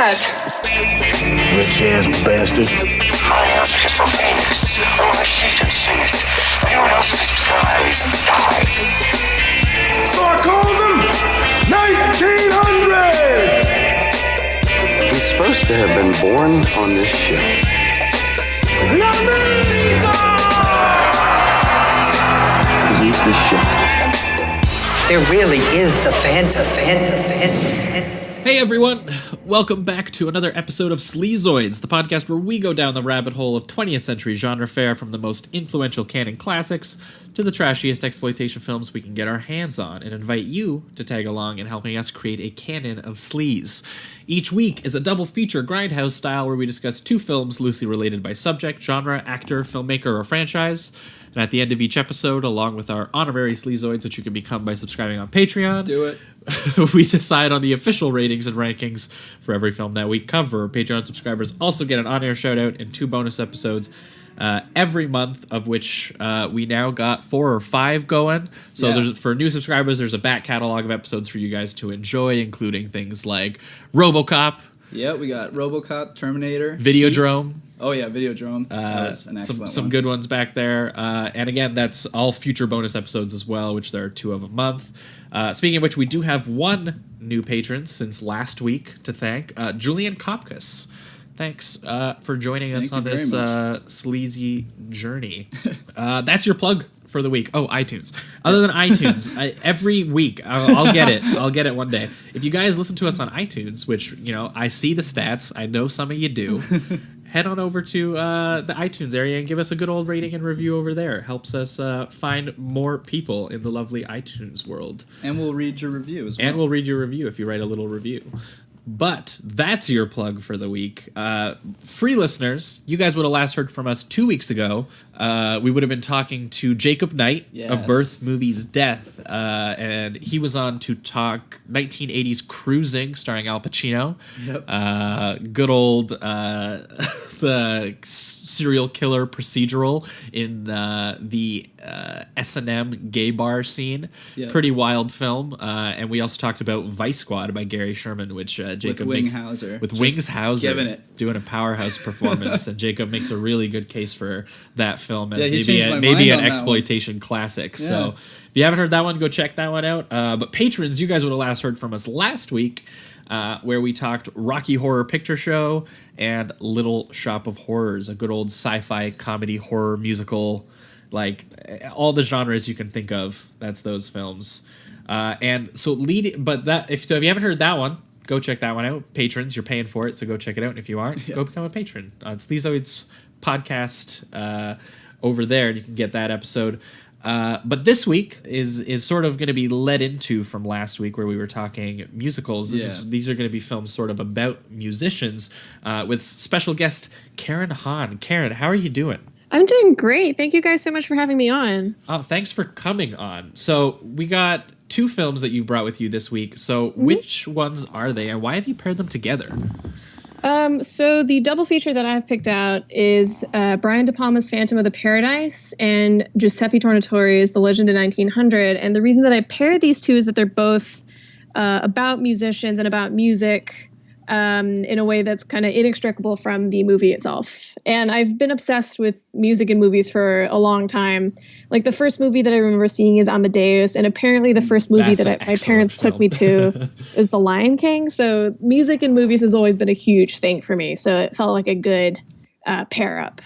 that? Rich-ass bastard. My music is so famous. Only she can sing it. Anyone else that tries to die. Sarcasm! 1900! He's supposed to have been born on this ship. Leave the ship. There really is the Phantom. Hey everyone, welcome back to another episode of Sleazoids, the podcast where we go down the rabbit hole of 20th century genre fare from the most influential canon classics to the trashiest exploitation films we can get our hands on, and invite you to tag along in helping us create a canon of sleaze. Each week is a double feature grindhouse style where we discuss two films loosely related by subject, genre, actor, filmmaker, or franchise. And at the end of each episode, along with our honorary Sleazoids, which you can become by subscribing on Patreon, Do it. we decide on the official ratings and rankings for every film that we cover. Patreon subscribers also get an on-air shout-out and 2 bonus episodes every month, of which we now got 4 or 5 going. So there's, for new subscribers, there's a back catalog of episodes for you guys to enjoy, including things like RoboCop. Yeah, we got RoboCop, Terminator, Videodrome. Heat. Oh yeah, Videodrome. That was an excellent some one. good ones back there. And again, that's all future bonus episodes as well, which there are 2 of a month. Speaking of which, we do have one new patron since last week to thank, Julian Kopkas. Thanks for joining us on this sleazy journey. That's your plug for the week. Oh, iTunes. Other than iTunes, every week I'll get it. I'll get it one day. If you guys listen to us on iTunes, which, you know, I see the stats, I know some of you do. Head on over to the iTunes area and give us a good old rating and review over there. It helps us find more people in the lovely iTunes world. And we'll read your review as well. And we'll read your review if you write a little review. But that's your plug for the week. Free listeners, you guys would have last heard from us 2 weeks ago. We would have been talking to Jacob Knight of Birth Movies Death, and he was on to talk 1980s Cruising, starring Al Pacino. Yep. Good old the serial killer procedural in the S&M gay bar scene. Yep. Pretty wild film. And we also talked about Vice Squad by Gary Sherman, which Jacob with Wingshauser. With Wingshauser giving it. Doing a powerhouse performance. And Jacob makes a really good case for that film as maybe maybe an exploitation classic. Yeah. So if you haven't heard that one, go check that one out. But patrons, you guys would have last heard from us last week, where we talked Rocky Horror Picture Show and Little Shop of Horrors, a good old sci-fi comedy horror musical, like all the genres you can think of. That's those films. And so if you haven't heard that one, go check that one out. Patrons, you're paying for it, so go check it out. And if you aren't, go become a patron on Sleazoids podcast over there, and you can get that episode. But this week is sort of going to be led into from last week where we were talking musicals. These are going to be films sort of about musicians with special guest Karen Hahn. Karen, how are you doing? I'm doing great. Thank you guys so much for having me on. Oh, thanks for coming on. So we got 2 films that you've brought with you this week. So which ones are they, and why have you paired them together? So the double feature that I've picked out is Brian De Palma's Phantom of the Paradise and Giuseppe Tornatore's The Legend of 1900. And the reason that I paired these two is that they're both about musicians and about music in a way that's kind of inextricable from the movie itself. And I've been obsessed with music in movies for a long time. Like the first movie that I remember seeing is Amadeus, and apparently the first movie my parents took me to is The Lion King. So music in movies has always been a huge thing for me. So it felt like a good pair up.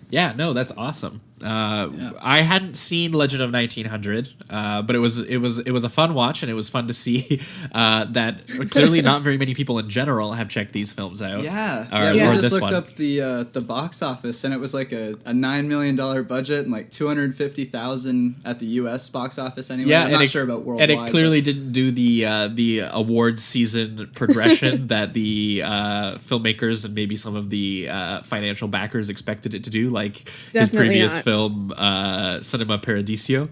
Yeah, no, that's awesome. I hadn't seen Legend of 1900, but it was a fun watch, and it was fun to see that clearly not very many people in general have checked these films out. We just looked up the box office, and it was like a $9 million budget and like $250,000 at the U.S. box office anyway. I'm not sure about worldwide. And it clearly didn't do the awards season progression that the filmmakers and maybe some of the financial backers expected it to do, like his previous film, Cinema Paradiso.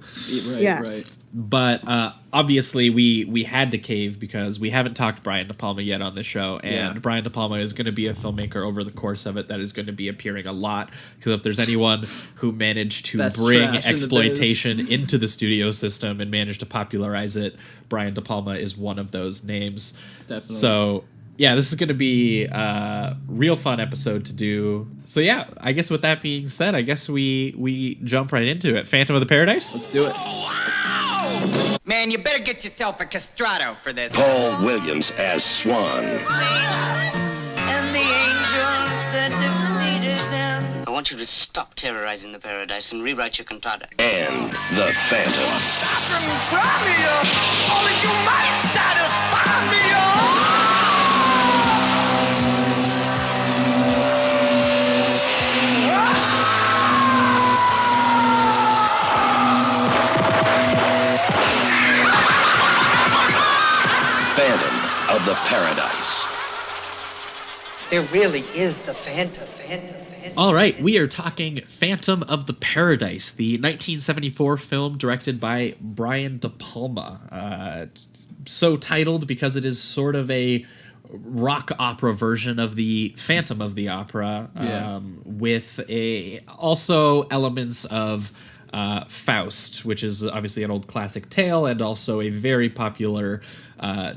Right. But obviously we had to cave because we haven't talked Brian De Palma yet on the show, and Brian De Palma is going to be a filmmaker over the course of it that is going to be appearing a lot, because if there's anyone who managed to bring exploitation into the studio system and managed to popularize it, Brian De Palma is one of those names. Definitely. So yeah, this is going to be a real fun episode to do. So yeah, I guess with that being said, I guess we jump right into it. Phantom of the Paradise? Let's do it. Man, you better get yourself a castrato for this. Paul Williams as Swan. And the angels that defeated them. I want you to stop terrorizing the paradise and rewrite your cantata. And the Phantom. Stop and try me, only you might satisfy me, Phantom of the Paradise. There really is the Phantom. All right, we are talking Phantom of the Paradise, the 1974 film directed by Brian De Palma. So titled because it is sort of a rock opera version of the Phantom of the Opera, with also elements of Faust, which is obviously an old classic tale, and also a very popular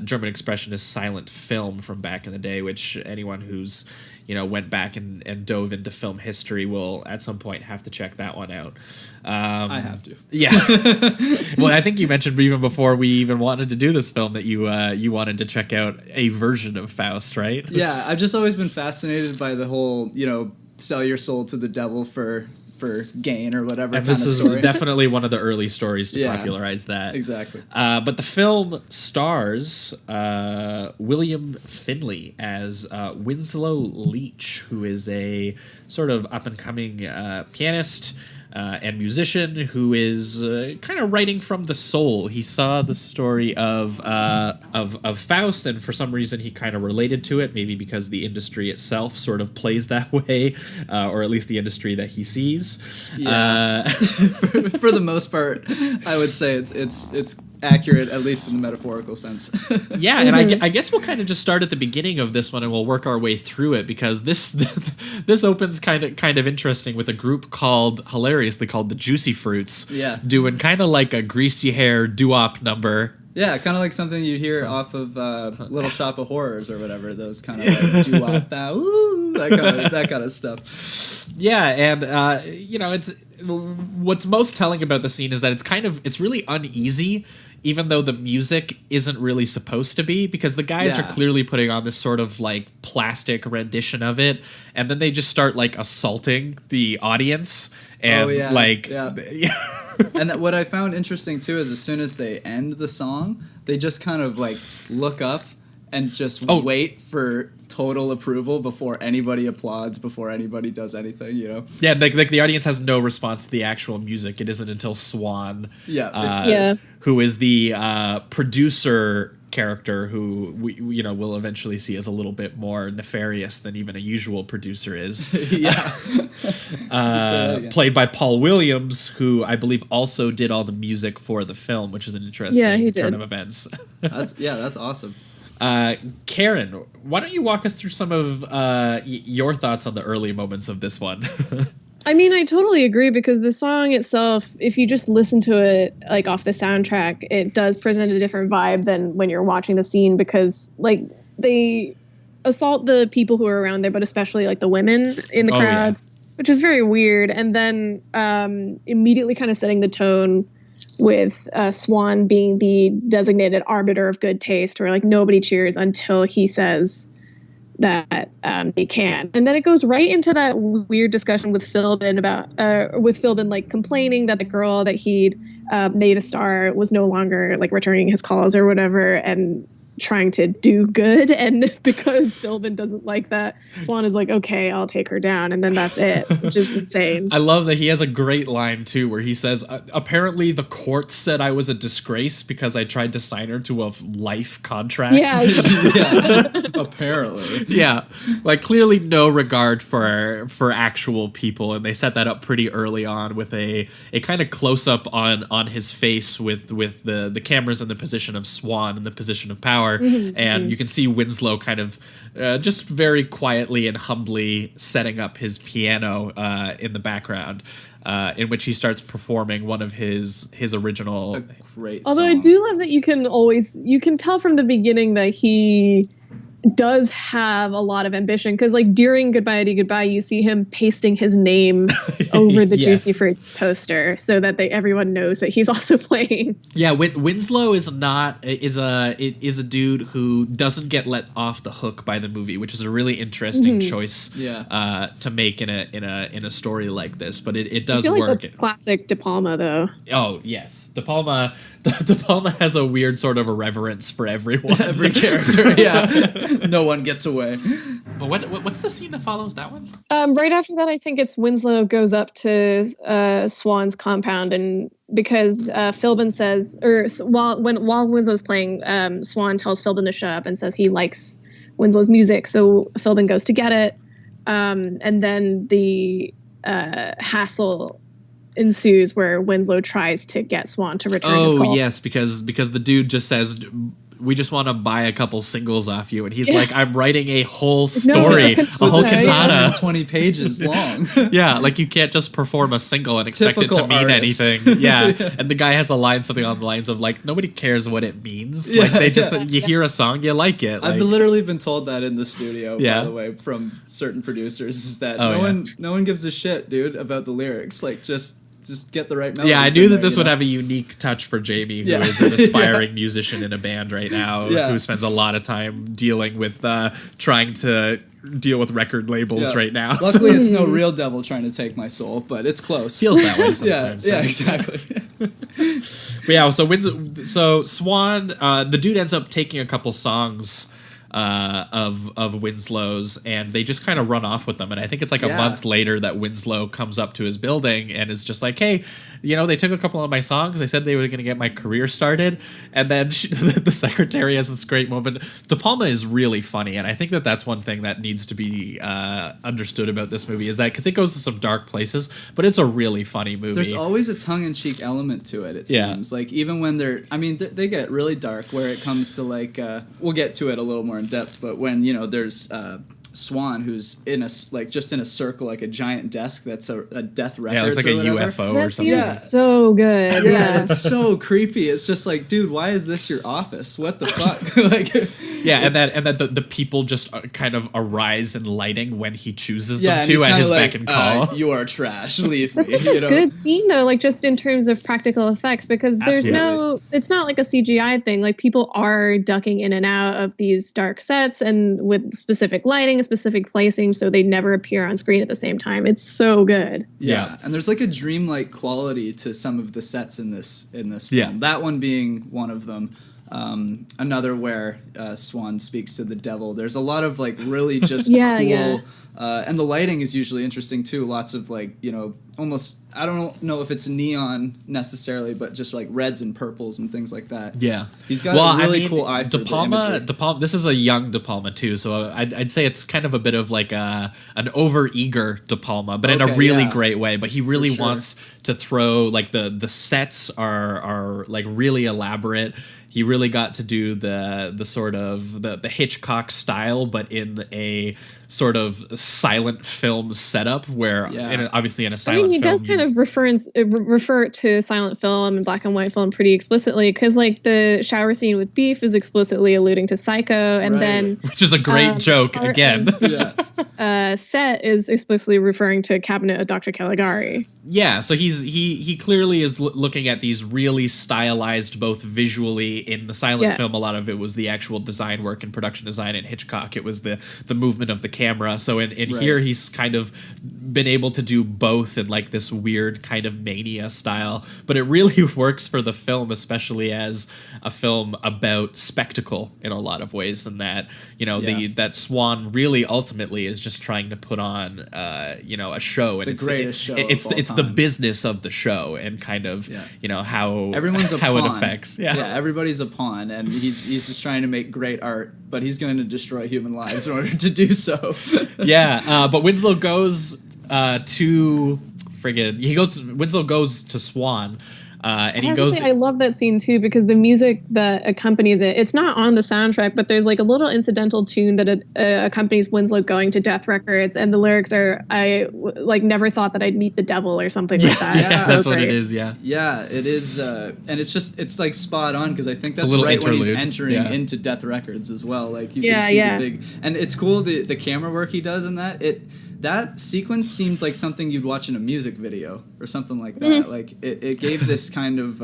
German expressionist silent film from back in the day, which anyone who's went back and dove into film history will at some point have to check that one out. I have to. Yeah. Well, I think you mentioned even before we even wanted to do this film that you wanted to check out a version of Faust, right? Yeah, I've just always been fascinated by the whole, sell your soul to the devil for gain or whatever and kind of this is story. Definitely one of the early stories to popularize that. Exactly. But the film stars William Finley as Winslow Leach, who is a sort of up-and-coming pianist and musician who is kind of writing from the soul. He saw the story of Faust, and for some reason he kind of related to it, maybe because the industry itself sort of plays that way, or at least the industry that he sees. Yeah. For the most part, I would say it's accurate, at least in the metaphorical sense. Yeah, and I guess we'll kind of just start at the beginning of this one, and we'll work our way through it, because this opens kind of interesting with a group hilariously called the Juicy Fruits, doing kind of like a Greasy Hair doo-wop number. Yeah, kind of like something you hear off of Little Shop of Horrors or whatever. Those kind of like doo-wop, that kind of stuff. Yeah, and it's what's most telling about the scene is that it's really uneasy, even though the music isn't really supposed to be, because the guys are clearly putting on this sort of like plastic rendition of it, and then they just start like assaulting the audience and And what I found interesting too is as soon as they end the song, they just kind of like look up and just wait for total approval before anybody applauds, before anybody does anything, Yeah, like the audience has no response to the actual music. It isn't until Swan, who is the producer character, who we will eventually see as a little bit more nefarious than even a usual producer is. Played by Paul Williams, who I believe also did all the music for the film, which is an interesting turn of events. That's awesome. Karen, why don't you walk us through some of your thoughts on the early moments of this one? I mean, I totally agree, because the song itself, if you just listen to it like off the soundtrack, it does present a different vibe than when you're watching the scene, because like they assault the people who are around there, but especially like the women in the crowd, which is very weird. And then immediately kind of setting the tone with Swan being the designated arbiter of good taste, where like nobody cheers until he says that they can. And then it goes right into that weird discussion with Philbin like complaining that the girl that he'd made a star was no longer like returning his calls or whatever, and trying to do good. And because Philbin doesn't like that, Swan is like, okay, I'll take her down, and then that's it, which is insane. I love that he has a great line too, where he says, apparently the court said I was a disgrace because I tried to sign her to a life contract. Apparently. Yeah, like clearly no regard for actual people, and they set that up pretty early on with a kind of close up on his face with the cameras in the position of Swan in the position of power. And you can see Winslow kind of just very quietly and humbly setting up his piano in the background, in which he starts performing one of his original. Great. Although song. I do love that you can tell from the beginning that he does have a lot of ambition, because like during Goodbye Eddie Goodbye, you see him pasting his name over the Yes. Juicy Fruits poster so that everyone knows that he's also playing. Yeah, Winslow is a dude who doesn't get let off the hook by the movie, which is a really interesting choice to make in a story like this. But it does I feel work. like that's classic De Palma, though. Oh yes, De Palma has a weird sort of a reverence for everyone, Every character, yeah. No one gets away. But what's the scene that follows that one? Right after that, I think it's Winslow goes up to Swan's compound, and because Philbin says, while Winslow's playing, Swan tells Philbin to shut up and says he likes Winslow's music, so Philbin goes to get it, and then the hassle ensues where Winslow tries to get Swan to return his call. Oh yes, because the dude just says, we just want to buy a couple singles off you, and he's like, I'm writing a whole story, a whole katana, 20 pages long. Yeah, like you can't just perform a single and expect Typical it to mean artist. anything. Yeah. And the guy has a line, something on the lines of like, nobody cares what it means. Like they just you hear a song, you like it. I've Like, literally been told that in the studio, Yeah. by the way, from certain producers, is that Oh, no one gives a shit, dude, about the lyrics. Like just get the right melodies. yeah, I in knew that there, this you would know? have a unique touch for Jamie, who Yeah. is an aspiring musician in a band right now, Yeah. who spends a lot of time dealing with trying to deal with record labels Yeah. right now. Luckily, it's no real devil trying to take my soul, but it's close. Feels that way Yeah, sometimes. yeah, right? exactly. But yeah, so Swan, the dude ends up taking a couple songs of Winslow's, and they just kind of run off with them. And I think it's like a Yeah. month later that Winslow comes up to his building and is just like, hey, they took a couple of my songs. They said they were going to get my career started. And then the secretary has this great moment. De Palma is really funny, and I think that that's one thing that needs to be understood about this movie, is that because it goes to some dark places, but it's a really funny movie. There's always a tongue-in-cheek element to it, it Yeah. seems. Like, even when they get really dark where it comes to, like, we'll get to it a little more in depth, but when, there's Swan, who's just in a circle, like a giant desk that's a death record. Yeah, it looks like a whatever. UFO That or something. seems so good. Yeah, it's so creepy. It's just like, dude, why is this your office? What the fuck? Like, Yeah, and that the people just kind of arise in lighting when he chooses them and to he's at kinda his like, beck and call. You are trash. Leave me. That's such a good scene, though, like just in terms of practical effects, because it's not like a CGI thing. Like people are ducking in and out of these dark sets and with specific lighting, specific placing, so they never appear on screen at the same time. It's so good. Yeah, and there's like a dreamlike quality to some of the sets in this film. Yeah. That one being one of them. Another where Swan speaks to the devil. There's a lot of like really just cool, and the lighting is usually interesting too. Lots of like almost, I don't know if it's neon necessarily, but just like reds and purples and things like that. Yeah, he's got a really cool eye for De Palma. the imagery. De Palma. This is a young De Palma too, so I'd say it's kind of a bit of like an over-eager De Palma, but in a really great way. But he really wants to throw like the sets are like really elaborate. He really got to do the sort of the Hitchcock style, but in a sort of silent film setup where obviously in a silent film. He does kind of refer to silent film and black and white film pretty explicitly, because like the shower scene with Beef is explicitly alluding to Psycho, and then which is a great joke again. Set is explicitly referring to Cabinet of Dr. Caligari. Yeah, so he clearly is looking at these really stylized, both visually in the silent film. A lot of it was the actual design work and production design. In Hitchcock, it was the movement of the camera. So in here, he's kind of been able to do both in like this weird kind of mania style. But it really works for the film, especially as a film about spectacle in a lot of ways. And that that Swan really ultimately is just trying to put on a show, and the greatest show. It's the business of the show, and kind of how everyone's a how pawn. it affects. Everybody's a pawn, and he's just trying to make great art, but he's going to destroy human lives in order to do so. But Winslow goes Winslow goes to Swan And he goes. I love that scene too because the music that accompanies it's not on the soundtrack, but there's like a little incidental tune that accompanies Winslow going to Death Records, and the lyrics are "I never thought that I'd meet the devil" or something like that. Yeah, that's what it is. Yeah, yeah, it is, and it's like spot on because I think that's right interlude. When he's interlude. entering into Death Records as well. Like you can see the big, and it's cool the camera work he does in that. That sequence seemed like something you'd watch in a music video or something like that. Mm-hmm. Like it gave this kind of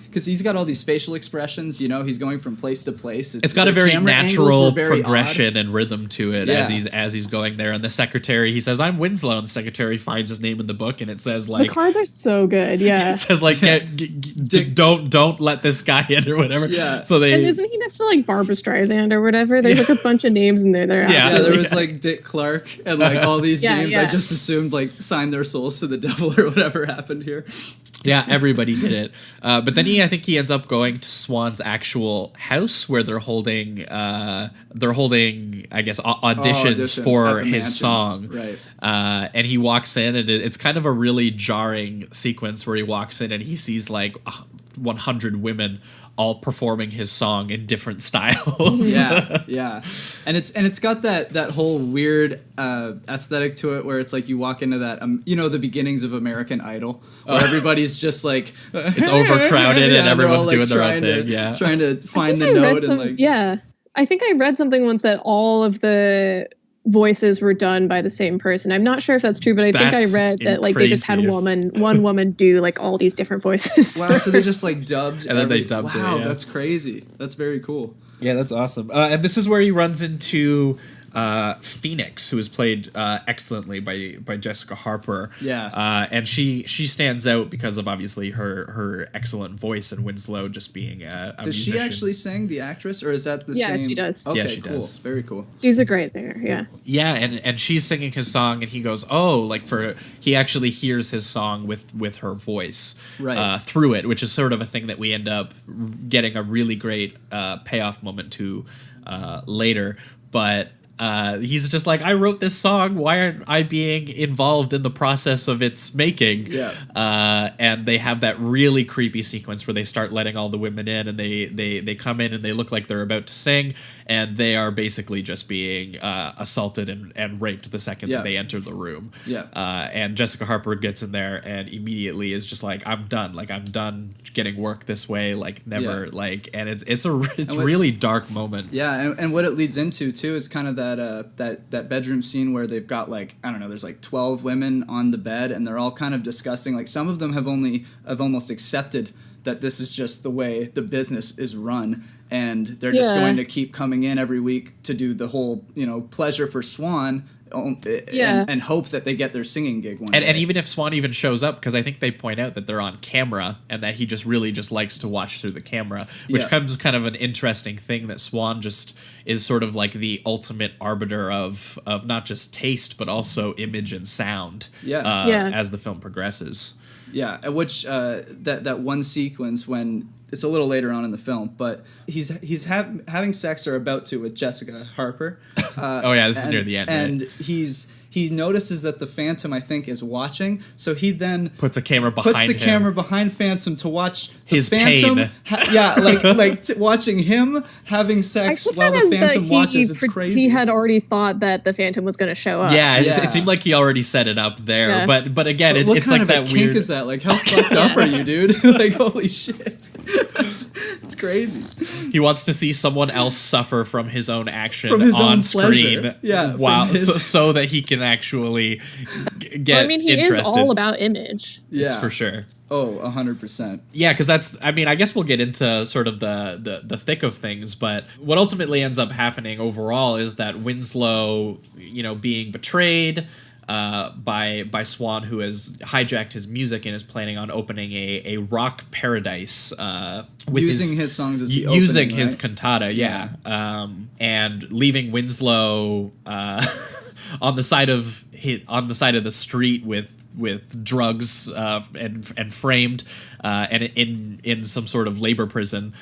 because he's got all these facial expressions. You know, he's going from place to place. It's got a very natural progression and rhythm to it as he's going there. And the secretary, he says, "I'm Winslow," and the secretary finds his name in the book, and it says like the cards are so good. Yeah, it says like don't let this guy in or whatever. Yeah. So and isn't he next to like Barbara Streisand or whatever? There's like a bunch of names in there. There was like Dick Clark and like all these names. I just assumed like signed their souls to the devil or whatever happened here. Yeah, everybody did it. But then I think he ends up going to Swan's actual house where they're holding I guess auditions for his song. Right. And he walks in, and it's kind of a really jarring sequence where he walks in and he sees like 100 women all performing his song in different styles. Yeah. And it's got that whole weird aesthetic to it where it's like you walk into that the beginnings of American Idol where everybody's just like it's overcrowded and everyone's doing their own thing. Trying to find the note and like I think I read something once that all of the voices were done by the same person. I'm not sure if that's true, but I think I read that like they just had one woman do like all these different voices. Wow, so they just like dubbed and then they dubbed it. Wow, that's crazy. That's very cool. Yeah, that's awesome. And this is where he runs into Phoenix, who is played excellently by Jessica Harper. Yeah. And she stands out because of obviously her excellent voice, and Winslow just being a Does musician. she actually sing the actress, or is that the same? Yeah, she does. Okay, yeah, she cool. does. Very cool. She's a great singer, yeah. Yeah, and she's singing his song, and he goes, he actually hears his song with her voice through it, which is sort of a thing that we end up getting a really great payoff moment to later. But he's just like, I wrote this song. Why aren't I being involved in the process of its making? Yeah. And they have that really creepy sequence where they start letting all the women in, and they come in and they look like they're about to sing, and they are basically just being assaulted and raped the second that they enter the room. Yeah. And Jessica Harper gets in there and immediately is just like, I'm done. Like, I'm done getting work this way. Like, never. Yeah. Like, and it's really dark moment. Yeah, and what it leads into too is kind of that bedroom scene where they've got like, I don't know, there's like 12 women on the bed, and they're all kind of discussing, like, some of them have almost accepted that this is just the way the business is run, and they're just going to keep coming in every week to do the whole, pleasure for Swan, and hope that they get their singing gig one day. And even if Swan even shows up, because I think they point out that they're on camera and that he just really just likes to watch through the camera, which comes kind of an interesting thing, that Swan just is sort of like the ultimate arbiter of not just taste but also image and sound as the film progresses. Yeah, which that one sequence when it's a little later on in the film, but he's having sex or about to with Jessica Harper. This is near the end, and right? He notices that the Phantom, I think, is watching, so he then puts a camera behind camera behind Phantom to watch his Phantom. pain. Watching him having sex while the Phantom watches. It's crazy. He had already thought that the Phantom was going to show up. Yeah, it seemed like he already set it up there. Yeah. But again, it's like that weird. What kind of a kink is that? Like, how fucked up are you, dude? Like, holy shit. It's crazy. He wants to see someone else suffer from his own action on screen. Yeah. Wow. So that he can actually get he interested. is all about image. Yeah, for sure. Oh, 100%. Yeah, because I guess we'll get into sort of the thick of things, but what ultimately ends up happening overall is that Winslow, being betrayed by Swan, who has hijacked his music and is planning on opening a rock paradise with using his songs as the using opening, his right? cantata, and leaving Winslow on the side of the street with drugs and framed and in some sort of labor prison.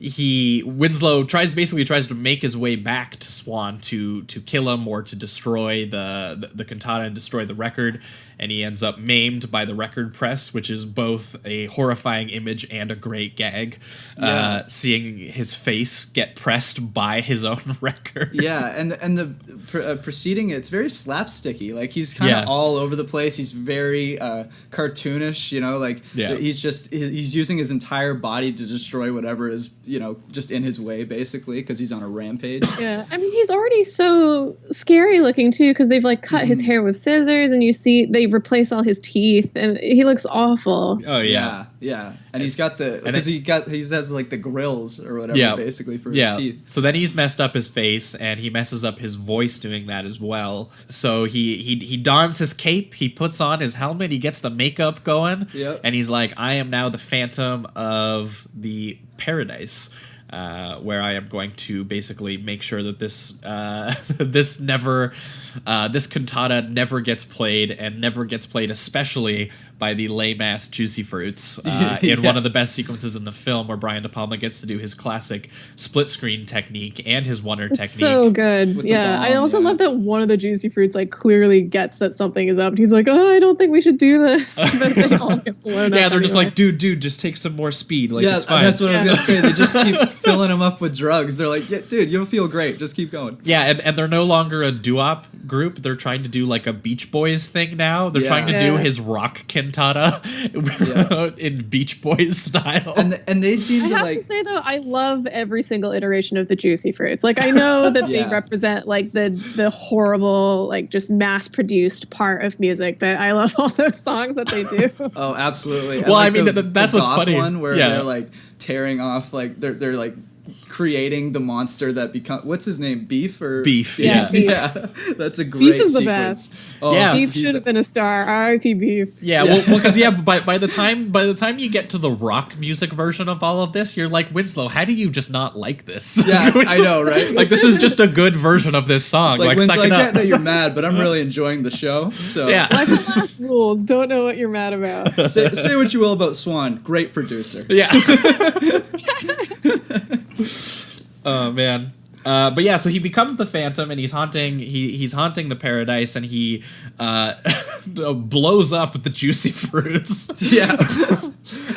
Winslow tries to make his way back to Swan to kill him or to destroy the cantata and destroy the record, and he ends up maimed by the record press, which is both a horrifying image and a great gag. Seeing his face get pressed by his own record. Yeah, and the preceding it's very slapsticky. Like he's kind of all over the place. He's very cartoonish. He's using his entire body to destroy whatever is just in his way, basically, because he's on a rampage. Yeah, I mean he's already so scary looking too, because they've like cut his hair with scissors, and you see they replace all his teeth, and he looks awful. Oh yeah. And he's got he has like the grills or whatever basically for his teeth. So then he's messed up his face, and he messes up his voice doing that as well. So he dons his cape, he puts on his helmet, he gets the makeup going, and he's like, I am now the Phantom of the Paradise. Where I am going to basically make sure that this cantata never gets played, and never gets played, especially by the lame-ass Juicy Fruits in one of the best sequences in the film, where Brian De Palma gets to do his classic split-screen technique and his one-er technique. So good. I also love that one of the Juicy Fruits like clearly gets that something is up. He's like, oh, I don't think we should do this. But they all get blown up. Yeah, they're just like, dude, just take some more speed. Like, it's fine. That's what I was going to say. They just keep filling him up with drugs. They're like, yeah, dude, you'll feel great. Just keep going. Yeah, and they're no longer a doo-wop group. They're trying to do like a Beach Boys thing now. They're trying to do his rock cantata in Beach Boys style. And they seem I have to say though, I love every single iteration of the Juicy Fruits. Like I know that they represent like the horrible, like just mass-produced part of music, but I love all those songs that they do. Oh, absolutely. Well, I mean, that's what's funny. One where they're like tearing off, like they're like creating the monster that becomes, what's his name, Beef or Beef? Yeah. That's a great Beef is the sequence. best. Oh, Beef should have been a star. R.I.P. Beef. Yeah, well, because by the time you get to the rock music version of all of this, you're like, Winslow, how do you just not like this? Yeah, I know, right? Like this is just a good version of this song. It's like Winslow, suck it up. I get that you're mad, but I'm really enjoying the show. So yeah, like the last rules. Don't know what you're mad about. Say what you will about Swan. Great producer. Yeah. Oh man. But yeah, so he becomes the Phantom, and he's haunting the paradise, and he blows up the Juicy Fruits. Yeah.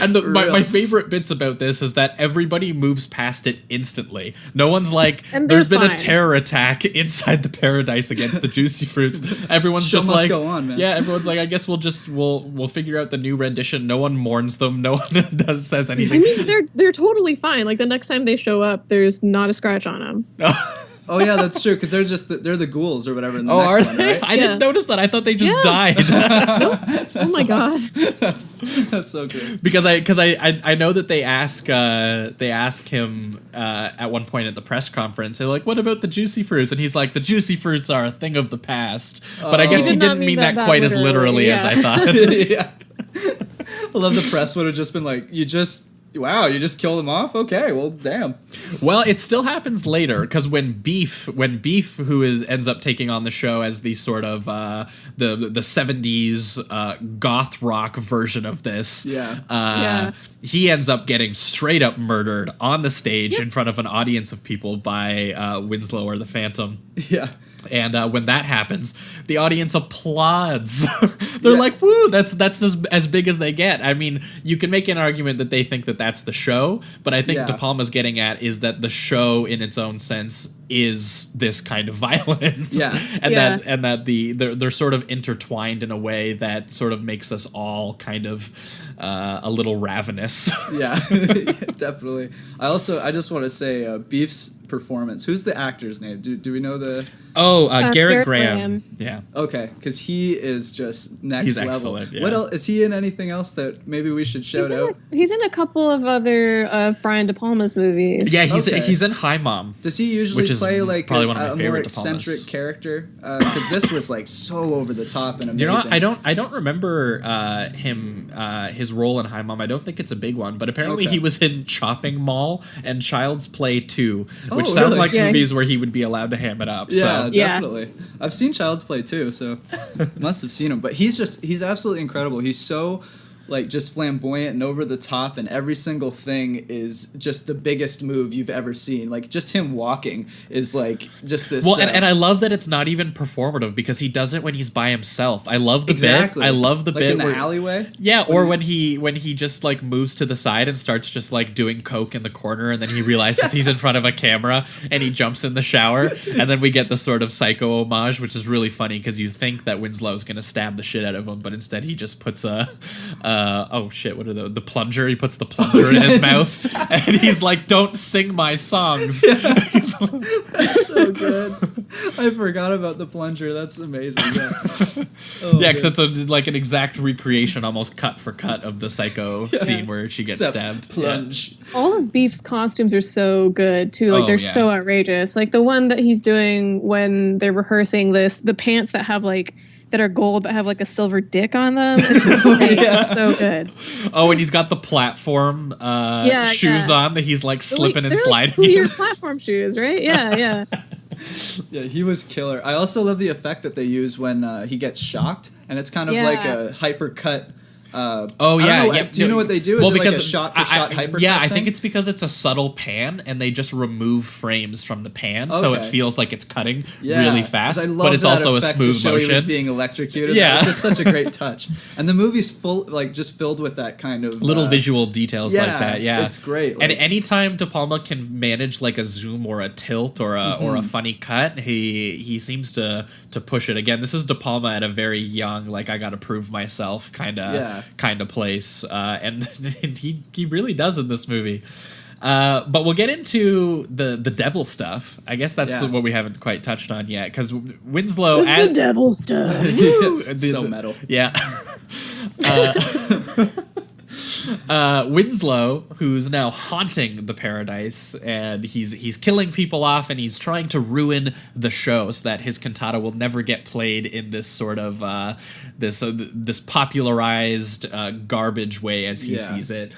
And my favorite bits about this is that everybody moves past it instantly. No one's like, there's been a terror attack inside the paradise against the Juicy Fruits. Everyone's Show just must like, go on, man. Yeah, everyone's like, I guess we'll figure out the new rendition. No one mourns them. No one says anything. I mean, they're totally fine. Like the next time they show up, there's not a scratch on them. Oh yeah, that's true, because they're the ghouls or whatever in the next are one, they? right? I didn't notice that. I thought they just died. Oh my god, that's so good. Because I know that they ask him at one point at the press conference. They're like, "What about the Juicy Fruits?" And he's like, "The Juicy Fruits are a thing of the past." But I guess he didn't mean that quite as literally as I thought. Yeah. I love the press would have just been like, you just killed them off? Okay, well, damn. Well, it still happens later, because when Beef, who ends up taking on the show as the sort of the 70s goth rock version of this, he ends up getting straight up murdered on the stage in front of an audience of people by Winslow or the Phantom. Yeah. And when that happens, the audience applauds. They're like, "Woo! That's as big as they get." I mean, you can make an argument that they think that that's the show, but I think De Palma's getting at is that the show, in its own sense, is this kind of violence. Yeah, and that they're sort of intertwined in a way that sort of makes us all kind of a little ravenous. Yeah, definitely. I just want to say Beef's performance. Who's the actor's name? Do we know the? Garrett Graham. Yeah. Okay, because he is just next He's level. Excellent. Yeah. What else is he in? Anything else that maybe we should shout out? He's in a couple of other Brian De Palma's movies. Yeah, he's in Hi Mom. Does he usually play like probably one of my a favorite more eccentric character? Because this was like so over the top and amazing. You know what? I don't remember his role in Hi Mom. I don't think it's a big one, but apparently he was in Chopping Mall and Child's Play 2, which sound like movies where he would be allowed to ham it up. Yeah, so. Definitely. I've seen Child's Play too, so must have seen him. But he's absolutely incredible. He's so like just flamboyant and over the top, and every single thing is just the biggest move you've ever seen. Like just him walking is like just this. Well, and I love that it's not even performative because he does it when he's by himself. I love the bit. I love the like bit in the where, alleyway. Yeah, or when he just like moves to the side and starts just like doing coke in the corner, and then he realizes he's in front of a camera and he jumps in the shower, and then we get the sort of Psycho homage, which is really funny because you think that Winslow's gonna stab the shit out of him, but instead he just puts a oh shit, what are the plunger? He puts the plunger in his mouth, and he's like, "Don't sing my songs." Yeah. That's so good. I forgot about the plunger. That's amazing. Yeah, yeah, because it's like an exact recreation, almost cut for cut, of the Psycho scene where she gets stabbed. Plunge. Yeah. All of Beef's costumes are so good too. Like they're so outrageous. Like the one that he's doing when they're rehearsing this, the pants that have like that are gold but have like a silver dick on them. It's so good. Oh, and he's got the platform shoes on that he's like slipping and sliding. Like clear platform shoes, right? Yeah. Yeah, he was killer. I also love the effect that they use when he gets shocked, and it's kind of like a hyper cut. Do you know what they do? Is it like a shot for shot hyper? Yeah, I think it's because it's a subtle pan, and they just remove frames from the pan, so it feels like it's cutting really fast. But it's also a smooth to show motion. He was being electrocuted. Yeah, it's just such a great touch, and the movie's just filled with that kind of little visual details like that. Yeah, it's great. And anytime De Palma can manage like a zoom or a tilt or a funny cut, he seems to push it. Again, this is De Palma at a very young, like I got to prove myself kind of place, and he really does in this movie. But we'll get into the devil stuff. I guess that's what we haven't quite touched on yet, because Winslow the devil stuff. So metal. Yeah. Winslow, who's now haunting the paradise, and he's killing people off, and he's trying to ruin the show so that his cantata will never get played in this sort of this popularized garbage way as he sees it.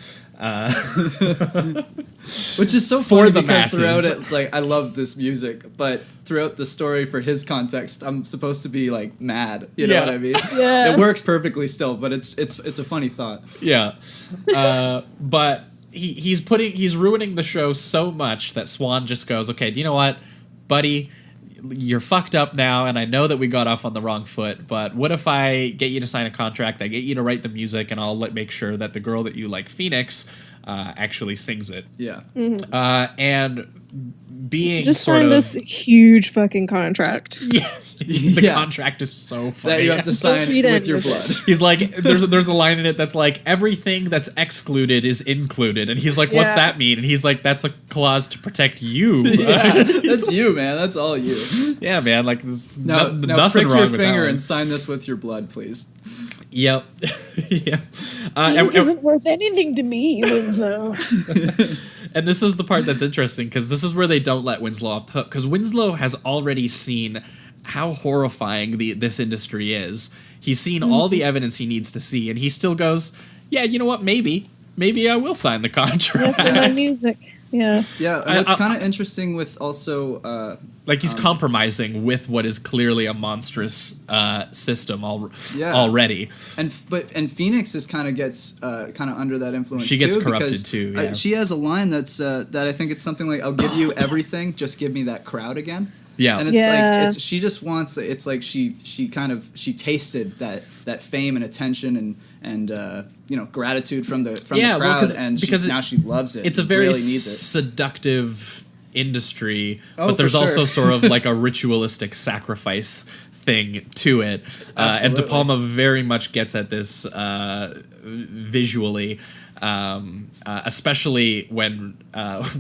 Which is so funny because throughout it, it's like I love this music, but throughout the story, for his context, I'm supposed to be like mad. You know what I mean? Yeah. It works perfectly still, but it's a funny thought. Yeah, but he's ruining the show so much that Swan just goes, "Okay, do you know what, buddy? You're fucked up now, and I know that we got off on the wrong foot, but what if I get you to sign a contract, I get you to write the music, and I'll make sure that the girl that you like, Phoenix, actually sings it." Yeah. Mm-hmm. And being just sort sign of this huge fucking contract. Yeah. The contract is so funny. That you have to sign with your blood. He's like, there's a line in it that's like, everything that's excluded is included, and he's like, what's that mean? And he's like, that's a clause to protect you. That's you, man. That's all you. Yeah, man. Like, there's now nothing prick wrong your with finger that and sign this with your blood, please. Yep. Yeah. It isn't worth anything to me, Winslow. And this is the part that's interesting, because this is where they don't let Winslow off the hook, because Winslow has already seen how horrifying this industry is. He's seen all the evidence he needs to see, and he still goes, yeah, you know what, maybe I will sign the contract. Yeah, for my music. Yeah. Yeah, and what's kind of interesting with also... like he's compromising with what is clearly a monstrous system already. And Phoenix is kind of gets kind of under that influence. She gets too, corrupted because, too. Yeah. She has a line that's that I think it's something like, "I'll give you everything, just give me that crowd again." Yeah, and it's like she just wants. It's like she tasted that fame and attention and gratitude from the crowd, because now she loves it. It's a very really needs it. Seductive industry, but there's also sort of like a ritualistic sacrifice thing to it, and De Palma very much gets at this visually, especially when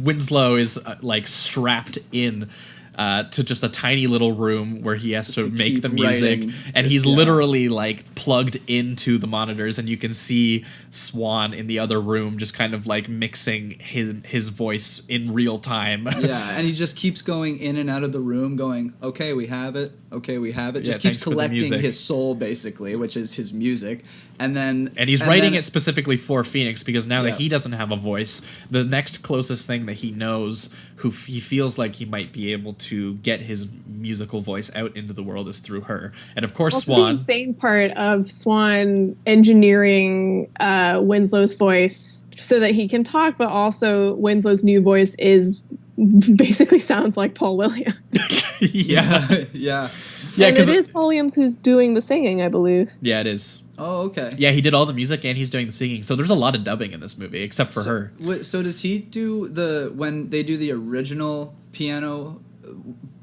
Winslow is like strapped in to just a tiny little room where he has to make the music, and he's literally like plugged into the monitors, and you can see Swan in the other room just kind of like mixing his voice in real time. Yeah, and he just keeps going in and out of the room going, okay, we have it, okay, we have it. Yeah, Just keeps thanks for the collecting music. his soul, basically, which is his music. And he's writing it specifically for Phoenix because now that Yeah. he doesn't have a voice, the next closest thing that he knows, who he feels like he might be able to get his musical voice out into the world, is through her. And of course, Also, Swan. the insane part of Swan engineering Winslow's voice so that he can talk, but also Winslow's new voice is basically sounds like Paul Williams. Yeah. yeah. Yeah, and because it is Paul Williams who's doing the singing, I believe. Yeah, it is. Oh, okay. Yeah, he did all the music and he's doing the singing. So there's a lot of dubbing in this movie, except for her. So does he do when they do the original piano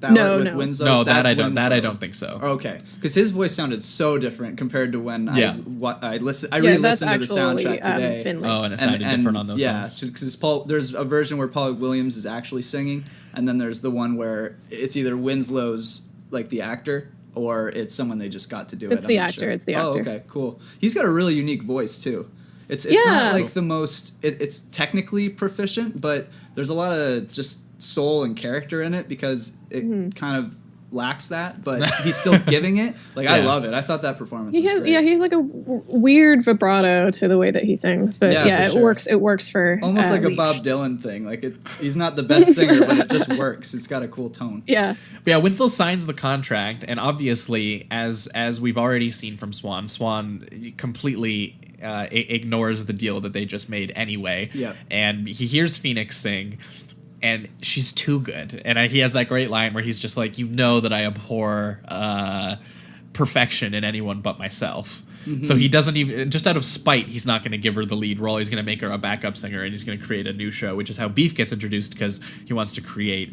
ballad with Winslow? No, that I Winslow. don't think so. Okay, because his voice sounded so different compared to when I re-listened to the soundtrack today. Finley. Oh, and it sounded different on those songs. Yeah, just because there's a version where Paul Williams is actually singing, and then there's the one where it's either Winslow's like the actor, or it's someone they just got to do it. It's the actor. It's the actor. Oh, okay, cool. He's got a really unique voice too. It's not like the most. It's technically proficient, but there's a lot of just soul and character in it because it kind of lacks that. But he's still giving it. Like I love it. I thought that performance was great. Yeah, he's like a weird vibrato to the way that he sings, but it works. It works for almost like Leash. a Bob Dylan thing. Like he's not the best singer, but it just works. It's got a cool tone. Yeah. But yeah, Winslow signs the contract, and obviously, as we've already seen from Swan completely ignores the deal that they just made anyway. Yeah. And he hears Phoenix sing, and she's too good. And he has that great line where he's just like, you know that I abhor perfection in anyone but myself. Mm-hmm. So he doesn't even, just out of spite, he's not going to give her the lead role. He's going to make her a backup singer, and he's going to create a new show, which is how Beef gets introduced, because he wants to create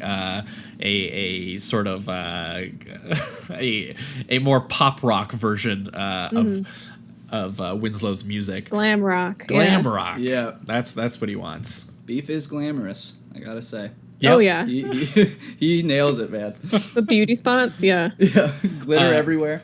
a sort of a more pop rock version of Winslow's music. Glam rock. Rock. Yeah. That's what he wants. Beef is glamorous, I gotta say. Yep. Oh yeah. He nails it, man. The beauty spots, yeah. Yeah, glitter everywhere.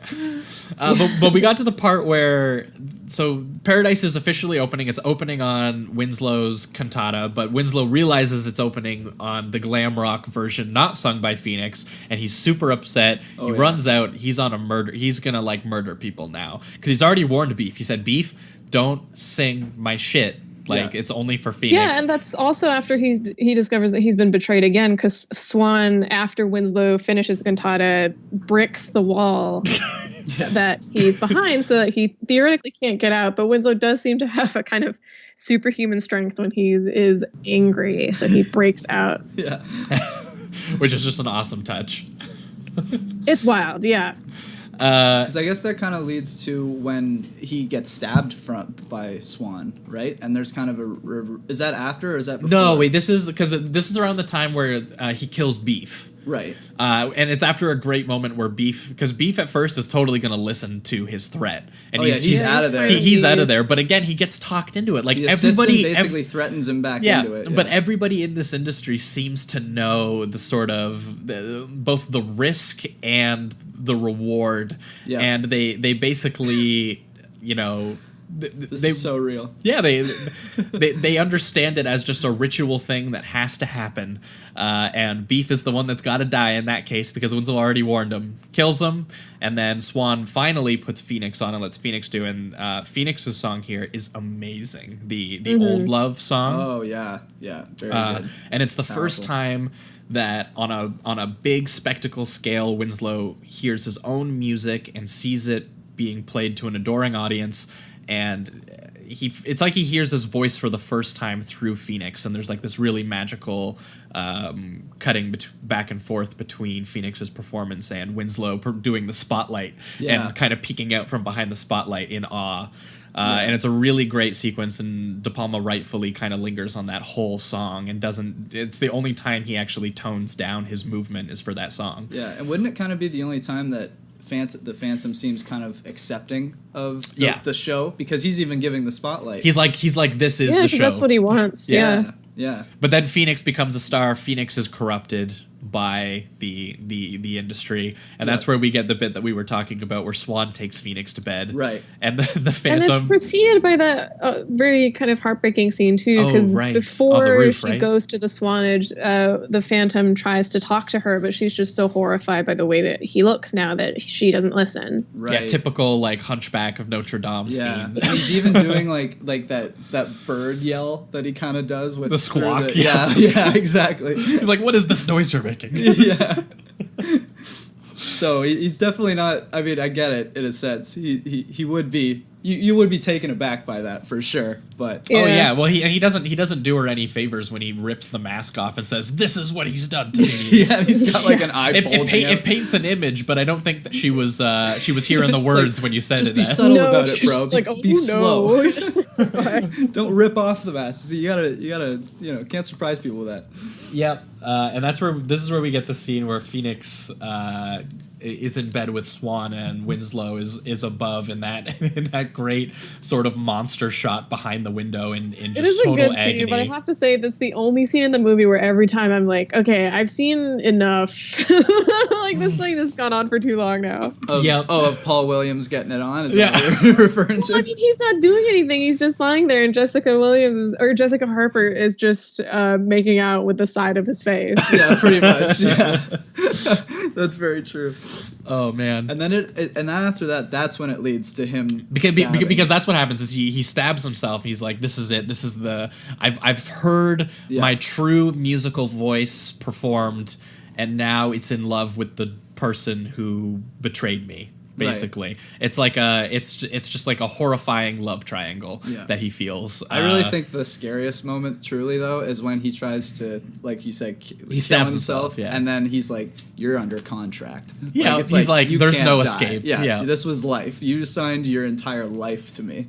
But we got to the part where, so Paradise is officially opening. It's opening on Winslow's cantata, but Winslow realizes it's opening on the glam rock version, not sung by Phoenix, and he's super upset. He runs out. He's on a murder. He's gonna murder people now because he's already warned Beef. He said, "Beef, don't sing my shit. It's only for Phoenix." Yeah, and that's also after he discovers that he's been betrayed again, because Swan, after Winslow finishes the cantata, bricks the wall that he's behind so that he theoretically can't get out. But Winslow does seem to have a kind of superhuman strength when he is angry, so he breaks out. Yeah. Which is just an awesome touch. It's wild, yeah. Because I guess that kind of leads to when he gets stabbed by Swan, right? And there's kind of is that after or is that before? No, wait. This is around the time where he kills Beef. Right. And it's after a great moment where because Beef at first is totally going to listen to his threat, and he's out of there. He's out of there, but again, he gets talked into it. Like the everybody basically threatens him back into it. Yeah. But everybody in this industry seems to know the sort of both the risk and the reward, and they basically, this is so real. Yeah, they understand it as just a ritual thing that has to happen, and Beef is the one that's got to die in that case because Winslow already warned him, kills him, and then Swan finally puts Phoenix on and lets Phoenix do. And Phoenix's song here is amazing, the Old Love song. Oh yeah, very good. And it's the first time that on a big spectacle scale, Winslow hears his own music and sees it being played to an adoring audience. And it's like he hears his voice for the first time through Phoenix, and there's this really magical cutting back and forth between Phoenix's performance and Winslow doing the spotlight and kind of peeking out from behind the spotlight in awe. And it's a really great sequence, and De Palma rightfully kind of lingers on that whole song and it's the only time he actually tones down his movement is for that song. Yeah, and wouldn't it kind of be the only time that the Phantom seems kind of accepting of the show, because he's even giving the spotlight. He's like this is the show. That's what he wants. Yeah. Yeah. But then Phoenix becomes a star. Phoenix is corrupted by the industry, and that's where we get the bit that we were talking about, where Swan takes Phoenix to bed, Right? And the Phantom. And it's preceded by that very kind of heartbreaking scene too, because right. On the before roof, she right? goes to the Swanage, the Phantom tries to talk to her, but she's just so horrified by the way that he looks now that she doesn't listen. Right. Yeah, typical like Hunchback of Notre Dame Yeah, scene. he's even doing like that bird yell that he kind of does with The squawk, yeah, exactly. He's like, "What is this noise you're making?" Yeah. So he's definitely not. I mean, I get it in a sense. He would be. You would be taken aback by that for sure. But oh yeah, well he doesn't do her any favors when he rips the mask off and says, "This is what he's done to me." Yeah, he's got like an eye bulging out. It paints an image, but I don't think that she was hearing the words when you said just it. Be subtle No, about it, she's bro. just like, be "Oh, slow. no." Don't rip off the mask. See, you gotta can't surprise people with that. Yep, and this is where we get the scene where Phoenix is in bed with Swan and Winslow is above in that great sort of monster shot behind the window in It just is a total good agony. scene, but I have to say that's the only scene in the movie where every time I'm like, okay, I've seen enough. Like this thing has gone on for too long now. Of Paul Williams getting it on? Is Yeah. that what you're referring to? Well, I mean, he's not doing anything. He's just lying there, and Jessica Harper is just making out with the side of his face. Yeah, pretty much. Yeah, that's very true. Oh man! And then and then after that, that's when it leads to him because that's what happens is he stabs himself. He's like, "This is it. This is the I've heard my true musical voice performed, and now it's in love with the person who betrayed me." Basically, right. It's like it's just like a horrifying love triangle that he feels. I really think the scariest moment, truly though, is when he tries to, like you said, he stabs himself, and then he's like, "You're under contract." Yeah, like, he's like, "There's no escape." Yeah, this was life. You signed your entire life to me.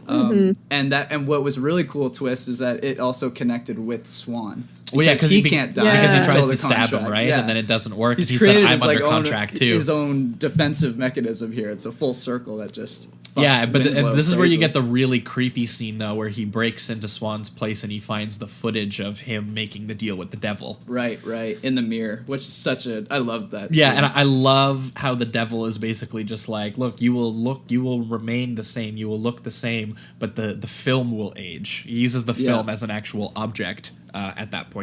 And what was really cool twist is that it also connected with Swan. Well, yeah, because he can't die because he tries to contract. stab him, right? Yeah. And then it doesn't work. He's he said, created "I'm under contract too." His own defensive mechanism here. It's a full circle that just but this is where you get the really creepy scene though, where he breaks into Swan's place and he finds the footage of him making the deal with the devil. Right, in the mirror, which is I love that. Yeah, scene. and I love how the devil is basically just like, "Look, you will remain the same, you will look the same, but the film will age." He uses the film as an actual object. At that point,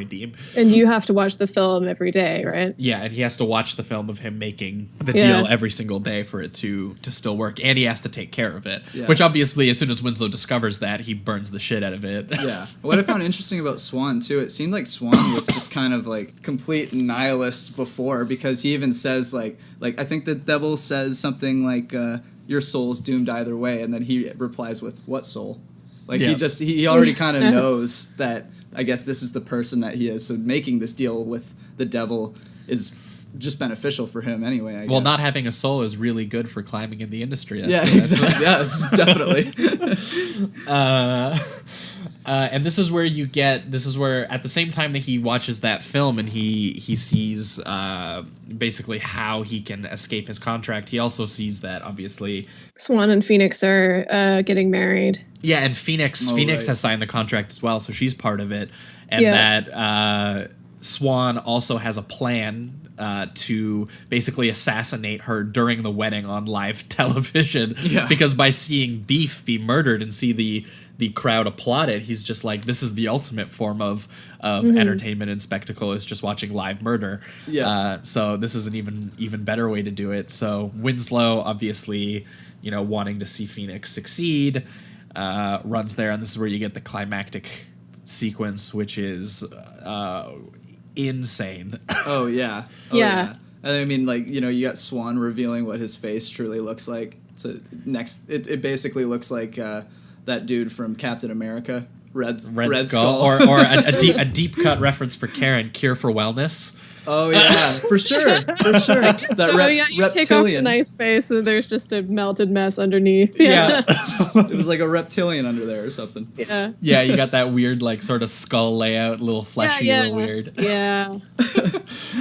and you have to watch the film every day, right? Yeah, and he has to watch the film of him making the deal every single day for it to still work, and he has to take care of it. Yeah. Which obviously, as soon as Winslow discovers that, he burns the shit out of it. Yeah. What I found interesting about Swan too, it seemed like Swan was just kind of like complete nihilist before, because he even says like I think the devil says something like "Your soul's doomed either way," and then he replies with "What soul?" Like he already kind of knows that. I guess this is the person that he is. So making this deal with the devil is just beneficial for him anyway, I guess. Well, not having a soul is really good for climbing in the industry. Exactly. Yeah, it's definitely. And this is where at the same time that he watches that film and he sees basically how he can escape his contract, he also sees that obviously Swan and Phoenix are getting married. Yeah, and Phoenix has signed the contract as well, so she's part of it. And that Swan also has a plan to basically assassinate her during the wedding on live television. Yeah. Because by seeing Beef be murdered and see the crowd applaud it, he's just like, this is the ultimate form of entertainment and spectacle, is just watching live murder. Yeah. So this is an even better way to do it. So Winslow, obviously, wanting to see Phoenix succeed, runs there, and this is where you get the climactic sequence, which is insane. Oh yeah. And I mean, you got Swan revealing what his face truly looks like. So it basically looks like that dude from Captain America, Red Skull. or a deep cut reference for Karen, Cure for Wellness. Oh yeah, for sure. That you reptilian. Take off the nice face, and there's just a melted mess underneath. Yeah. It was like a reptilian under there or something. Yeah. Yeah, you got that weird sort of skull layout, a little fleshy, a little weird. Yeah.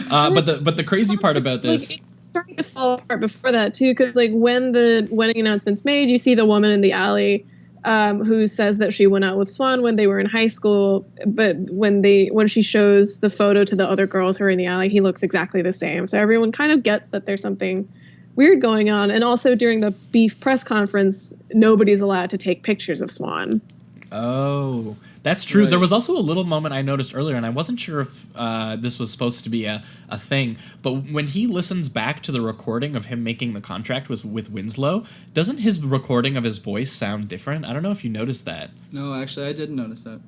But the crazy part about this, it's starting to fall apart before that too, because when the wedding announcement's made, you see the woman in the alley who says that she went out with Swan when they were in high school, but when she shows the photo to the other girls who are in the alley, he looks exactly the same. So everyone kind of gets that there's something weird going on. And also during the Beef press conference, nobody's allowed to take pictures of Swan. Oh, that's true. Right. There was also a little moment I noticed earlier, and I wasn't sure if this was supposed to be a thing, but when he listens back to the recording of him making the contract with Winslow, doesn't his recording of his voice sound different? I don't know if you noticed that. No, actually, I didn't notice that.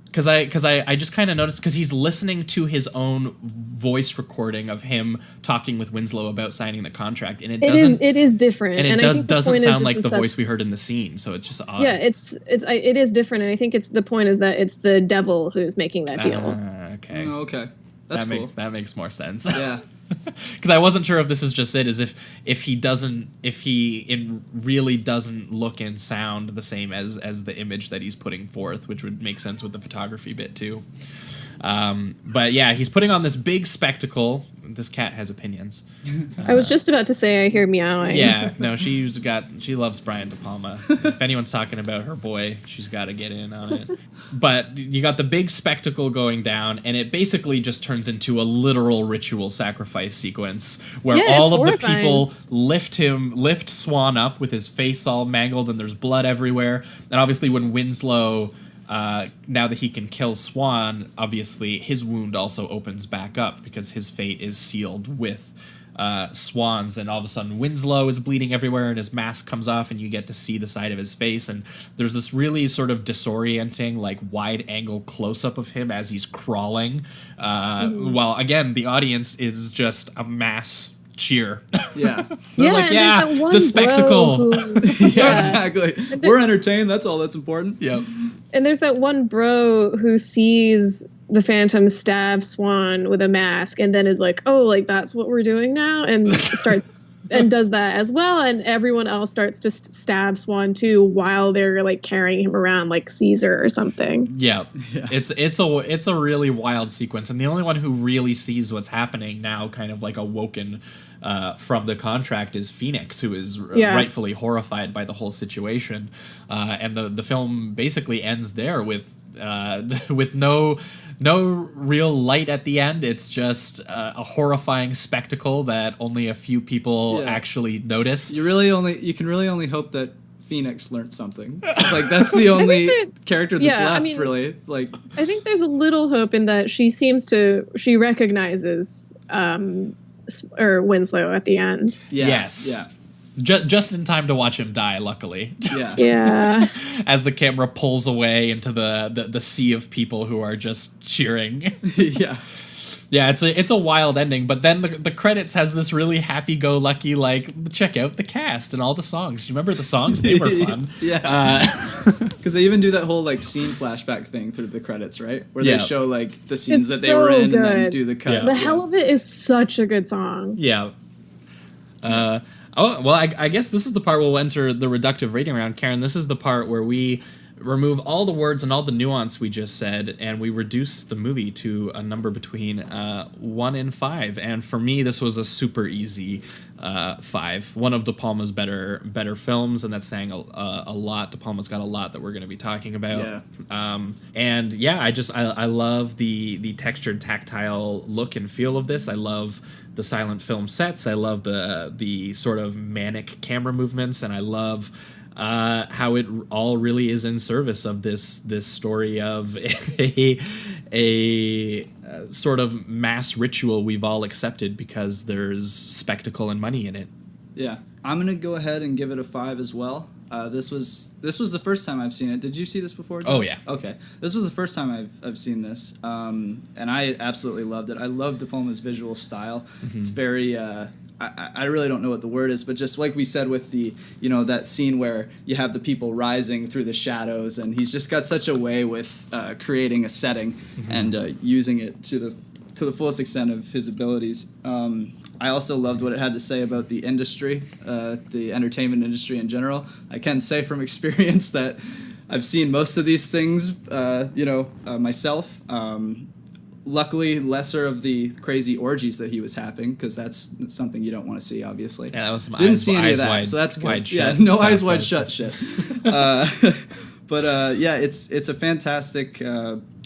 Because I just kind of noticed, because he's listening to his own voice recording of him talking with Winslow about signing the contract, and it is different, and I think the doesn't point sound is like the that voice we heard in the scene. So it's just odd. Yeah, it is different, and I think the point is that it's the devil who's making that deal. Okay. Oh, okay. That's cool. That makes more sense. Yeah. Because I wasn't sure if this is just it, as if he really doesn't look and sound the same as the image that he's putting forth, which would make sense with the photography bit too. But yeah, he's putting on this big spectacle. This cat has opinions. I was just about to say I hear meowing. Yeah, no, she loves Brian De Palma. If anyone's talking about her boy, she's got to get in on it. But you got the big spectacle going down, and it basically just turns into a literal ritual sacrifice sequence where all of the people lift Swan up with his face all mangled, and there's blood everywhere. And obviously when Winslow, now that he can kill Swan, obviously his wound also opens back up because his fate is sealed with Swan's, and all of a sudden Winslow is bleeding everywhere and his mask comes off and you get to see the side of his face, and there's this really sort of disorienting, like, wide angle close-up of him as he's crawling, while again the audience is just a mass cheer. Yeah. They're like, yeah, the spectacle. Yeah, exactly. We're entertained. That's all that's important. Yep. And there's that one bro who sees the Phantom stab Swan with a mask and then is like, oh, like, that's what we're doing now? And starts and does that as well. And everyone else starts to stab Swan too while they're, like, carrying him around like Caesar or something. Yeah. It's a really wild sequence. And the only one who really sees what's happening now, kind of like awoken from the contract, is Phoenix, who is rightfully horrified by the whole situation. And the film basically ends there with no real light at the end. It's just a horrifying spectacle that only a few people actually notice. You can really only hope that Phoenix learned something. It's like that's the only character that's left, really. Like, I think there's a little hope in that she recognizes Winslow at the end. Yeah. Yes. Yeah. Just in time to watch him die, luckily. Yeah. Yeah. As the camera pulls away into the sea of people who are just cheering. Yeah. Yeah, it's a wild ending, but then the credits has this really happy-go-lucky, like, check out the cast and all the songs. Do you remember the songs? They were fun. Yeah. Because they even do that whole, like, scene flashback thing through the credits, right? Where they show, like, the scenes that they were in and then do the cut. Yeah. The Hell of It is such a good song. Yeah. Oh, well, I guess this is the part where we'll enter the reductive rating round. Karen, this is the part where we remove all the words and all the nuance we just said, and we reduce the movie to a number between 1 and 5. And for me, this was a super easy 5. One of De Palma's better films, and that's saying a lot. De Palma's got a lot that we're going to be talking about. Yeah. And yeah, I love the textured, tactile look and feel of this. I love the silent film sets. I love the sort of manic camera movements, and I love how it all really is in service of this story of a sort of mass ritual we've all accepted because there's spectacle and money in it. Yeah, I'm gonna go ahead and give it a 5 as well. This was the first time I've seen it. Did you see this before, Josh? Oh yeah. Okay, this was the first time I've seen this, and I absolutely loved it. I love De Palma's visual style. Mm-hmm. It's very. I really don't know what the word is, but just like we said with the, that scene where you have the people rising through the shadows, and he's just got such a way with creating a setting and using it to the fullest extent of his abilities. I also loved what it had to say about the industry, the entertainment industry in general. I can say from experience that I've seen most of these things, myself. luckily, lesser of the crazy orgies that he was having, because that's something you don't want to see, obviously. Yeah, that was some Didn't eyes, see any eyes of that, wide, so that's good. wide Yeah, shut no stuff, eyes wide but- shut shit. But yeah, it's a fantastic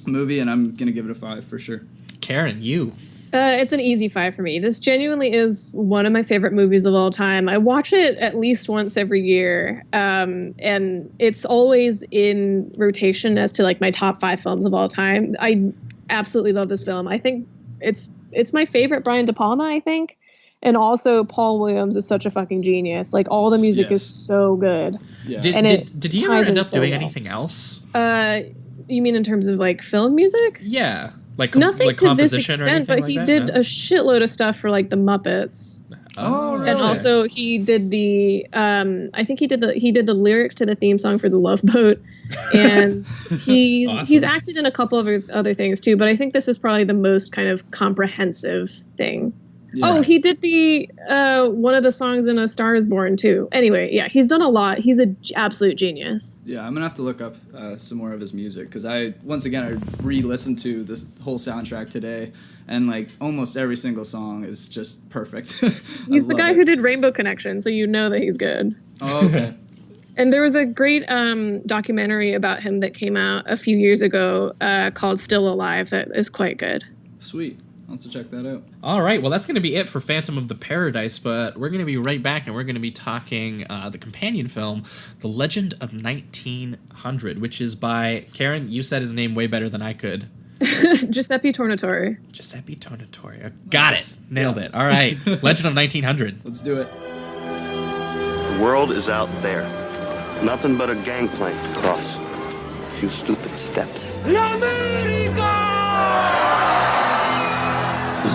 movie, and I'm gonna give it a 5 for sure. Karen, you. It's an easy 5 for me. This genuinely is one of my favorite movies of all time. I watch it at least once every year, and it's always in rotation as to like my top 5 films of all time. I absolutely love this film. I think it's my favorite Brian De Palma, I think. And also Paul Williams is such a fucking genius. Like all the music is so good. Yeah. Did he ever ties end in up so doing well. anything else? You mean in terms of like film music? Yeah. Like Nothing like to this composition or extent, anything but like he that? did No? a shitload of stuff for like the Muppets. Oh, really? And also he did the I think he did the lyrics to the theme song for The Love Boat. And he's Awesome. acted in a couple of other things too, but I think this is probably the most kind of comprehensive thing. Yeah. Oh, he did the one of the songs in A Star Is Born too. Anyway, yeah, he's done a lot. He's an absolute genius. Yeah, I'm gonna have to look up some more of his music, because I re-listened to this whole soundtrack today, and like almost every single song is just perfect. He's the guy who did Rainbow Connection, so you know that he's good. Oh, okay. And there was a great documentary about him that came out a few years ago called Still Alive that is quite good. Sweet. I'll have to check that out. All right, well, that's going to be it for Phantom of the Paradise, but we're going to be right back, and we're going to be talking the companion film, The Legend of 1900, which is by, Karen, you said his name way better than I could. Giuseppe Tornatore. Giuseppe Tornatore. Got it. Nailed it. All right, Legend of 1900. Let's do it. The world is out there. Nothing but a gangplank to cross. A few stupid steps.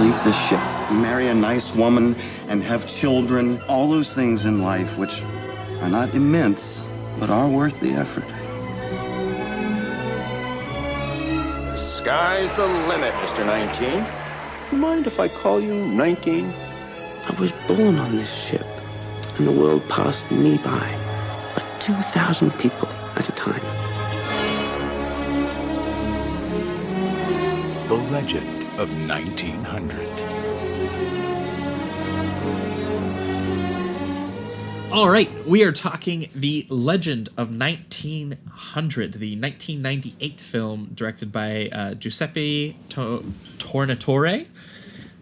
Leave this ship, marry a nice woman, and have children. All those things in life which are not immense, but are worth the effort. The sky's the limit, Mr. 19. You mind if I call you 19? I was born on this ship, and the world passed me by, like 2,000 people at a time. The Legend of 1900. All right, we are talking The Legend of 1900, the 1998 film directed by Giuseppe Tornatore. Did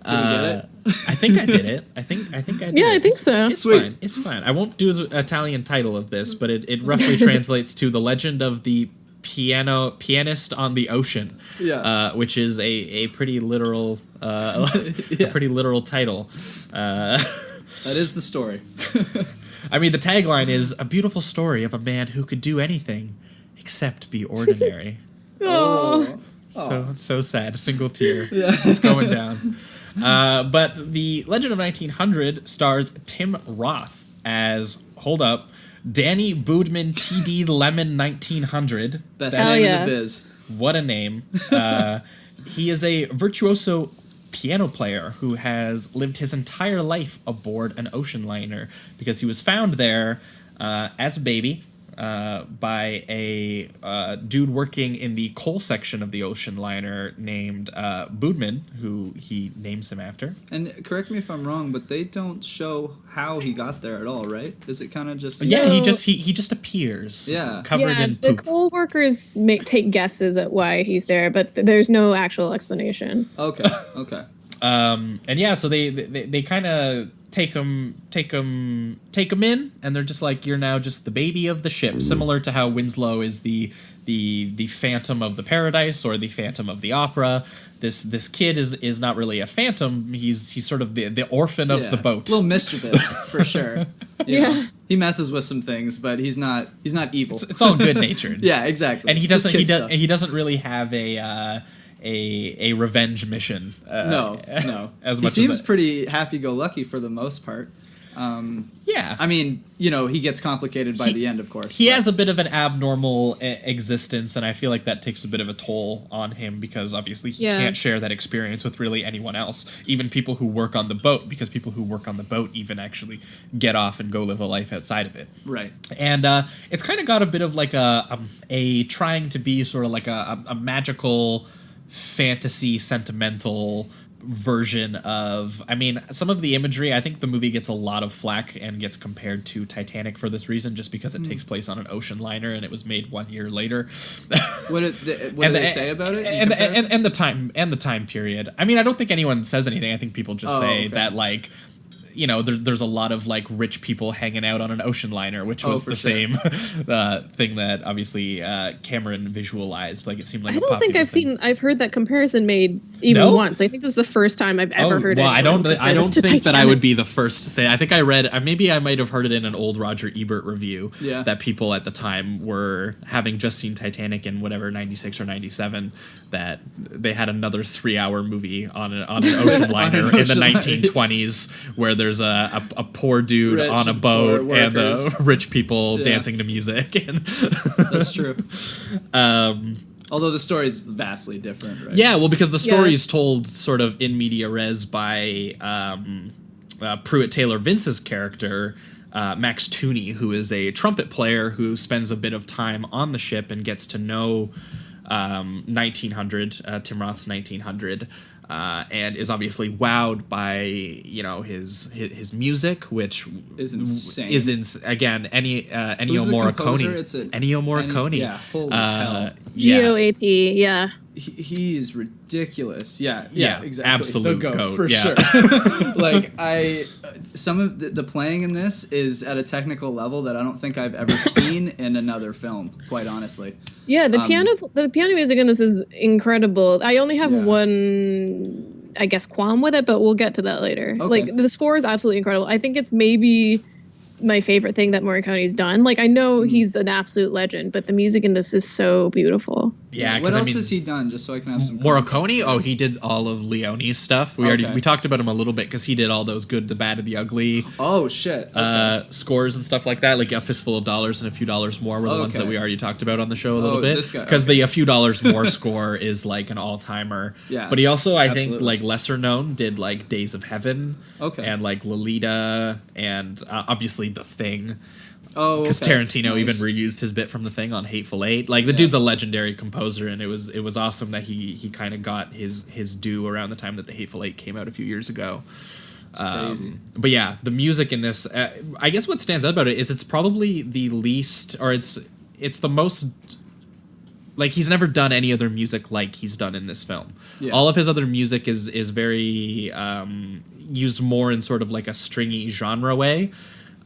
we get it? I think I did it. I think I did. Yeah, it. I think so. It's Sweet. fine. It's fine. I won't do the Italian title of this, but it roughly translates to The Legend of the Pianist on the Ocean. Yeah. Which is a pretty literal a pretty literal title. That is the story. I mean, the tagline is a beautiful story of a man who could do anything except be ordinary. Oh. So sad. A single tear. It's going down. But The Legend of 1900 stars Tim Roth as, hold up, Danny Boudman TD Lemon 1900. Best name in the biz. What a name. He is a virtuoso piano player who has lived his entire life aboard an ocean liner because he was found there as a baby by a dude working in the coal section of the ocean liner named Boudman, who he names him after. And correct me if I'm wrong, but they don't show how he got there at all, right? Is it kind of just... Yeah, No. he just appears. Yeah. Covered Yeah, in the poop. coal workers take guesses at why he's there, but there's no actual explanation. Okay, okay. And yeah, so they kind of take him in, and they're just like, you're now just the baby of the ship, similar to how Winslow is the Phantom of the Paradise or the Phantom of the Opera. This kid is not really a phantom. He's sort of the orphan of the boat. A little mischievous for sure. Yeah. He messes with some things, but he's not evil. It's all good natured. Yeah, exactly. And he Just doesn't kid stuff. he doesn't really have a revenge mission. No. As He much seems as pretty happy-go-lucky for the most part. Yeah. I mean, he gets complicated by the end, of course. He has a bit of an abnormal existence, and I feel like that takes a bit of a toll on him because obviously he can't share that experience with really anyone else, even people who work on the boat, because people who work on the boat even actually get off and go live a life outside of it. Right. And it's kind of got a bit of like a trying to be sort of like a magical fantasy sentimental version of, I mean, some of the imagery, I think the movie gets a lot of flack and gets compared to Titanic for this reason, just because it takes place on an ocean liner and it was made 1 year later. What do they say about it? And the time period. I mean, I don't think anyone says anything. I think people just say that, like, you know, there's a lot of like rich people hanging out on an ocean liner, which was the same thing that obviously Cameron visualized. Like, it seemed like I don't think I've heard that comparison made even once. I think this is the first time I've ever heard it. Well, I don't think that I would be the first to say. I think I read, maybe I might have heard it in an old Roger Ebert review that people at the time were, having just seen Titanic in whatever 96 or 97, that they had another 3-hour movie on an ocean liner in the 1920s where there's a poor dude on a boat and the rich people dancing to music. That's true. Although the story is vastly different, right? Yeah, well, because the story is told sort of in media res by Pruitt Taylor Vince's character, Max Tooney, who is a trumpet player who spends a bit of time on the ship and gets to know 1900, Tim Roth's 1900, and is obviously wowed by, you know, his music, which is insane. Again, Ennio Morricone. Ennio Morricone. Yeah, holy hell. GOAT, yeah. He is ridiculous. Yeah, exactly. Absolute the goat for sure. Like, some of the playing in this is at a technical level that I don't think I've ever seen in another film, quite honestly. Yeah, the piano music in this is incredible. I only have one, I guess, qualm with it, but we'll get to that later. Okay. Like, the score is absolutely incredible. I think it's maybe my favorite thing that Morricone's done. Like, I know he's an absolute legend, but the music in this is so beautiful. Yeah. What else has he done? Just so I can have some. Morricone? Oh, he did all of Leone's stuff. We talked about him a little bit because he did all those Good, the Bad, and the Ugly. Oh shit. Scores and stuff like that. Like A Fistful of Dollars and A Few Dollars More were the ones that we already talked about on the show a little bit. Because the A Few Dollars More score is like an all timer. Yeah. But he also, I think, like lesser known, did like Days of Heaven. And like Lolita and obviously The Thing. Oh, because Tarantino even reused his bit from The Thing on Hateful Eight. Like, the dude's a legendary composer, and it was awesome that he kind of got his due around the time that the Hateful Eight came out a few years ago. It's crazy. But yeah, the music in this, I guess what stands out about it is it's probably the least, or it's the most. Like, he's never done any other music like he's done in this film. Yeah. All of his other music is very used more in sort of like a stringy genre way.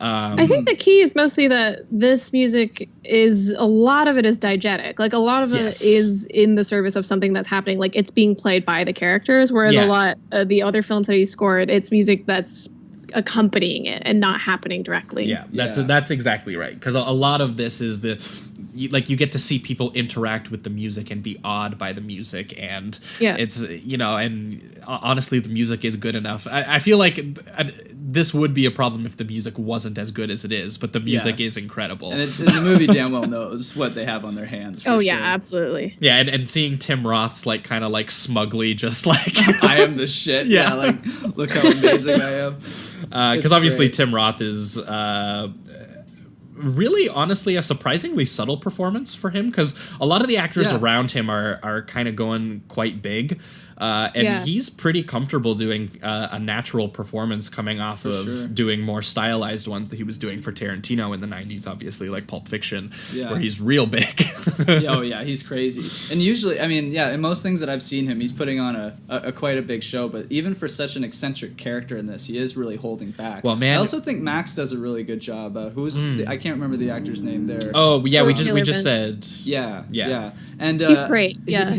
I think the key is mostly that this music is, a lot of it is diegetic. Like, a lot of it is in the service of something that's happening. Like, it's being played by the characters, whereas a lot of the other films that he scored, it's music that's accompanying it and not happening directly. Yeah, that's exactly right. Because a lot of this is you get to see people interact with the music and be awed by the music, and it's, you know, and honestly, the music is good enough. I feel like this would be a problem if the music wasn't as good as it is, but the music is incredible. And the movie damn well knows what they have on their hands. Oh yeah, absolutely. Yeah, and seeing Tim Roth's like kind of like smugly just like I am the shit. Yeah, like, look how amazing I am. Because obviously Tim Roth is really, honestly, a surprisingly subtle performance for him, because a lot of the actors around him are kind of going quite big. And he's pretty comfortable doing a natural performance, coming off of doing more stylized ones that he was doing for Tarantino in the 90s, obviously, like Pulp Fiction, where he's real big. Oh, yeah, he's crazy. And usually, I mean, in most things that I've seen him, he's putting on a quite a big show, but even for such an eccentric character in this, he is really holding back. Well, man, I also think Max does a really good job. I can't remember the actor's name there. Oh, yeah, we just said. Yeah. And he's great. Yeah.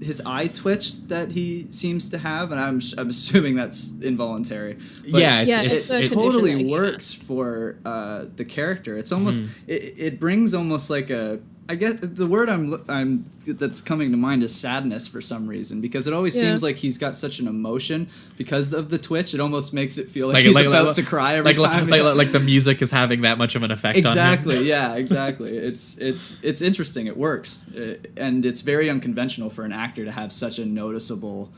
His eye twitch that he seems to have, and I'm assuming that's involuntary. But it totally works for the character. It's almost it brings almost like a, I guess the word I'm that's coming to mind is sadness for some reason, because it always seems like he's got such an emotion because of the twitch. It almost makes it feel like he's about to cry every time. Like the music is having that much of an effect on him. Exactly. Yeah. Exactly. It's interesting. It works, and it's very unconventional for an actor to have such a noticeable,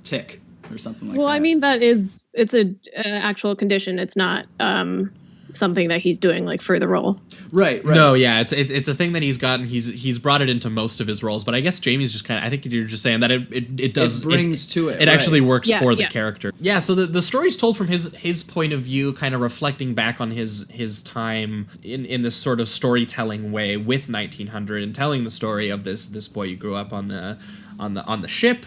tick or something like that. Well, I mean, it's an actual condition. It's not. something that he's doing like for the role. Right. No, yeah, it's a thing that he's gotten. He's brought it into most of his roles, but I guess Jamie's just kind of. I think you're just saying that it does. It brings to it. It actually works Yeah, for the yeah. character. Yeah. So the story's told from his point of view, kind of reflecting back on his time in this sort of storytelling way with 1900 and telling the story of this boy who grew up on the ship,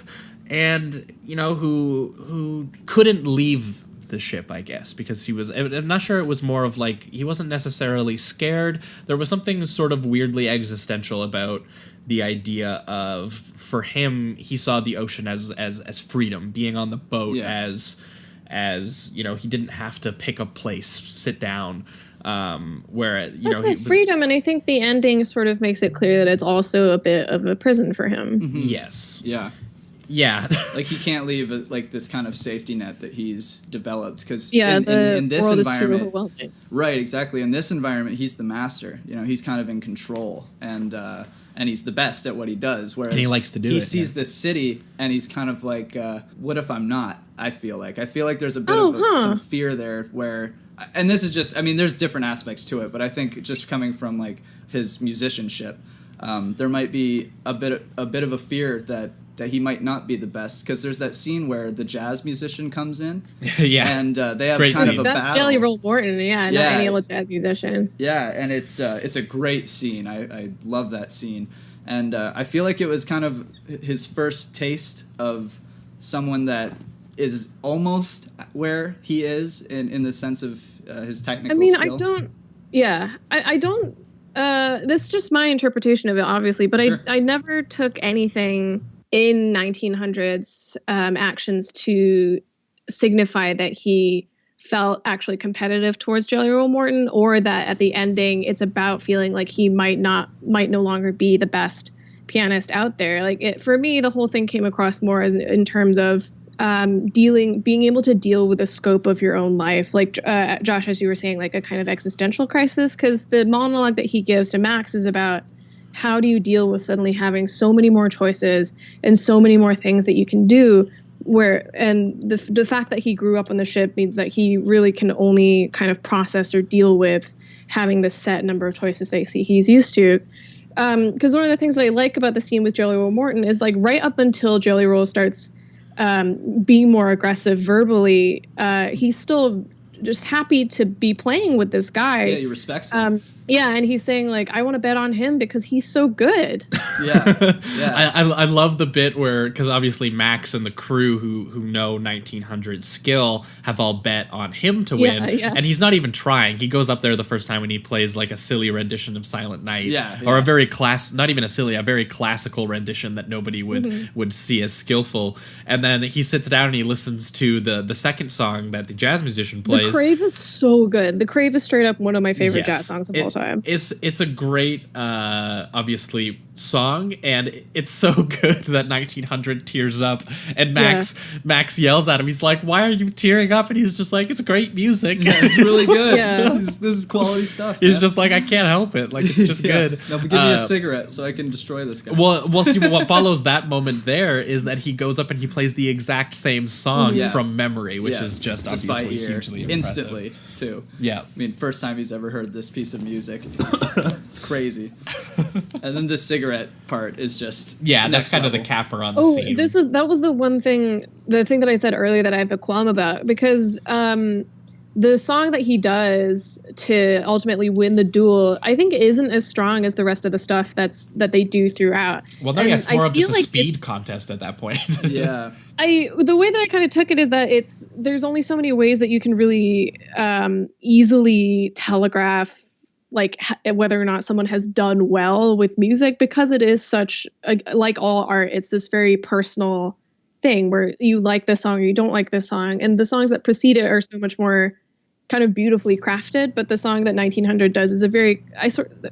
and who couldn't leave the ship, I guess, because he was, I'm not sure, it was more of like he wasn't necessarily scared. There was something sort of weirdly existential about the idea of, for him, he saw the ocean as freedom, being on the boat, as he didn't have to pick a place, sit down, where that's freedom, and I think the ending sort of makes it clear that it's also a bit of a prison for him. Mm-hmm. Yes. Yeah, like he can't leave like this kind of safety net that he's developed, because in this world environment, is too overwhelming. Right, exactly. In this environment, he's the master. He's kind of in control, and he's the best at what he does. Whereas and he likes to do it. He sees this city, and he's kind of like, what if I'm not? I feel like there's a bit of some fear there where. And this is just, I mean, there's different aspects to it, but I think just coming from like his musicianship, there might be a bit of a fear that he might not be the best, because there's that scene where the jazz musician comes in, and they have kind of a battle. That's Jelly Roll Morton, not any old jazz musician. Yeah, and it's a great scene. I love that scene, and I feel like it was kind of his first taste of someone that is almost where he is in the sense of his technical skill. I don't. This is just my interpretation of it, obviously, but Sure. I never took anything in 1900s actions to signify that he felt actually competitive towards Jelly Roll Morton, or that at the ending it's about feeling like he might no longer be the best pianist out there. Like for me, the whole thing came across more as in terms of being able to deal with the scope of your own life, like Josh, as you were saying, like a kind of existential crisis, because the monologue that he gives to Max is about how do you deal with suddenly having so many more choices and so many more things that you can do, and the fact that he grew up on the ship means that he really can only kind of process or deal with having this set number of choices that he's used to. Because one of the things that I like about the scene with Jelly Roll Morton is, like, right up until Jelly Roll starts being more aggressive verbally, he's still just happy to be playing with this guy. Yeah, he respects him. And he's saying, like, I want to bet on him because he's so good. I love the bit where, because obviously Max and the crew who know 1900's skill have all bet on him to win, and he's not even trying. He goes up there the first time and he plays like a silly rendition of Silent Night, or a very a very classical rendition that nobody would see as skillful. And then he sits down and he listens to the second song that the jazz musician plays. The Crave is so good. The Crave is straight up one of my favorite jazz songs of all time. It's a great, obviously, song, and it's so good that 1900 tears up, and Max yells at him. He's like, "Why are you tearing up?" And he's just like, "It's great music. It's really good. This is quality stuff." He's just like, "I can't help it. Like, it's just good." No, but give me a cigarette so I can destroy this guy. Well, see, what follows that moment there is that he goes up and he plays the exact same song from memory, which is just obviously hugely impressive. Instantly, too. Yeah. I mean, first time he's ever heard this piece of music. It's crazy. And then the cigarette part is just that's kind of the capper on the scene. That was the thing that I said earlier that I have a qualm about, because the song that he does to ultimately win the duel, I think, isn't as strong as the rest of the stuff that they do throughout. Well, no, it's more of just a speed contest at that point. Yeah. The way that I kind of took it is that there's only so many ways that you can really easily telegraph like whether or not someone has done well with music, because it is such like all art, it's this very personal thing where you like this song or you don't like this song, and the songs that precede it are so much more kind of beautifully crafted. But the song that 1900 does is a very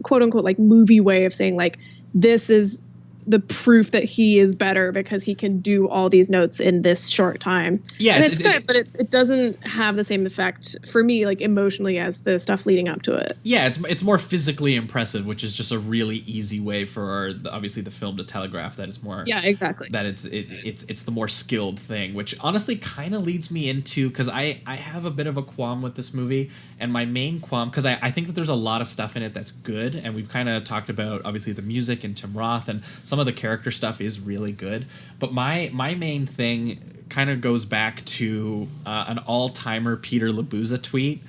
quote unquote like movie way of saying, like, this is the proof that he is better because he can do all these notes in this short time. Yeah, and it's good, but it doesn't have the same effect for me, like emotionally, as the stuff leading up to it. Yeah, it's more physically impressive, which is just a really easy way for obviously the film to telegraph that it's more. Yeah, exactly. That it's the more skilled thing, which honestly kind of leads me into, because I have a bit of a qualm with this movie, and my main qualm, because I think that there's a lot of stuff in it that's good, and we've kind of talked about obviously the music and Tim Roth, and some of the character stuff is really good, but my main thing kind of goes back to an all-timer Peter Labuza tweet,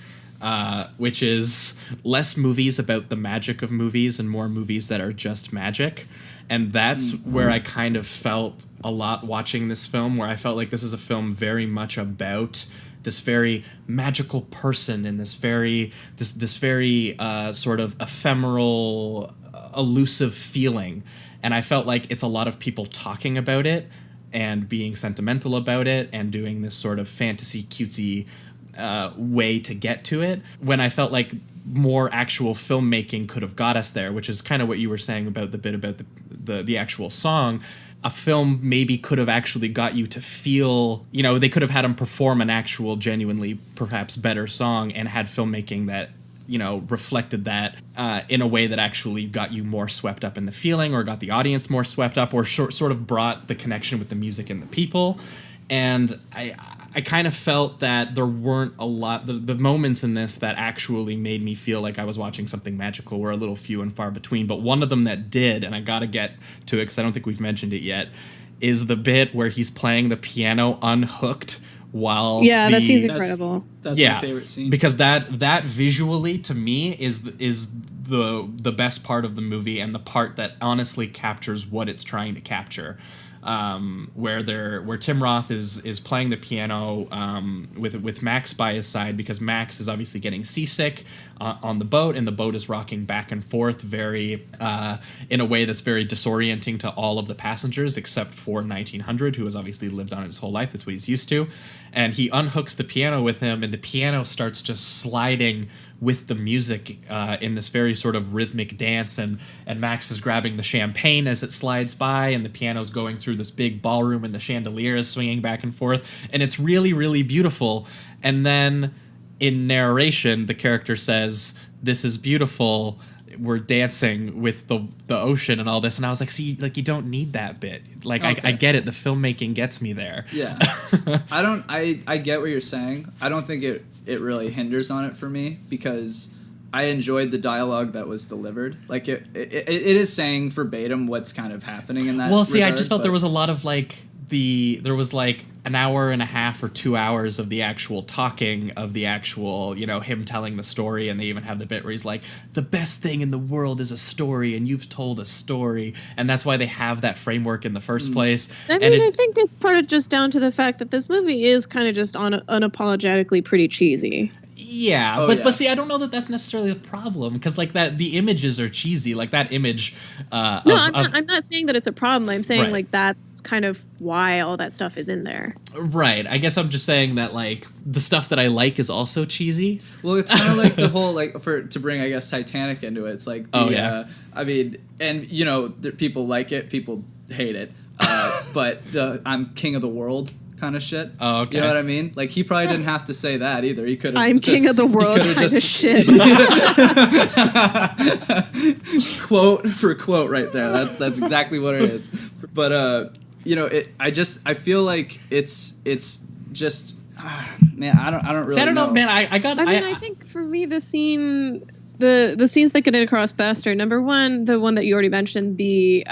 which is less movies about the magic of movies and more movies that are just magic. And that's where I kind of felt a lot watching this film, where I felt like this is a film very much about this very magical person and this very sort of ephemeral, elusive feeling. And I felt like it's a lot of people talking about it and being sentimental about it and doing this sort of fantasy cutesy way to get to it, when I felt like more actual filmmaking could have got us there, which is kind of what you were saying about the bit about the actual song. A film maybe could have actually got you to feel, they could have had him perform an actual genuinely perhaps better song and had filmmaking that reflected that in a way that actually got you more swept up in the feeling, or got the audience more swept up, or sort of brought the connection with the music and the people. And I kind of felt that there weren't a lot, the moments in this that actually made me feel like I was watching something magical were a little few and far between. But one of them that did, and I gotta get to it because I don't think we've mentioned it yet, is the bit where he's playing the piano unhooked while that scene's incredible. That's my favorite scene, because that visually to me is the best part of the movie, and the part that honestly captures what it's trying to capture. Where Tim Roth is playing the piano with Max by his side, because Max is obviously getting seasick on the boat, and the boat is rocking back and forth very in a way that's very disorienting to all of the passengers except for 1900, who has obviously lived on it his whole life. That's what he's used to. And he unhooks the piano with him, and the piano starts just sliding with the music in this very sort of rhythmic dance, and Max is grabbing the champagne as it slides by, and the piano's going through this big ballroom, and the chandelier is swinging back and forth, and it's really, really beautiful. And then in narration, the character says, "This is beautiful. We're dancing with the ocean and all this," and I was like, "See, like, you don't need that bit. Like, okay. I get it. The filmmaking gets me there." Yeah, I get what you're saying. I don't think it really hinders on it for me, because I enjoyed the dialogue that was delivered. Like it is saying verbatim what's kind of happening in that. Well, see, regard, I just felt there was a lot of there was an hour and a half or 2 hours of the actual talking of the actual, him telling the story, and they even have the bit where he's like, "The best thing in the world is a story, and you've told a story," and that's why they have that framework in the first place. I mean, I think it's part of just down to the fact that this movie is kind of just unapologetically pretty cheesy. Yeah, but see, I don't know that that's necessarily a problem, because the images are cheesy, like that image. I'm not saying that it's a problem. I'm saying that's kind of why all that stuff is in there. Right. I guess I'm just saying that the stuff that I like is also cheesy. Well, it's kind of like the whole to bring, I guess, Titanic into it. It's like I mean, and people like it, people hate it, but I'm king of the world kind of shit. Oh, okay. You know what I mean? Like, he probably didn't have to say that either. He could have. I'm king of the world kind of shit. Quote for quote right there. That's exactly what it is. But I feel like it's just man, I don't really. See, I don't know, man. I think for me the scene. The scenes that get it across best are, number one, the one that you already mentioned, the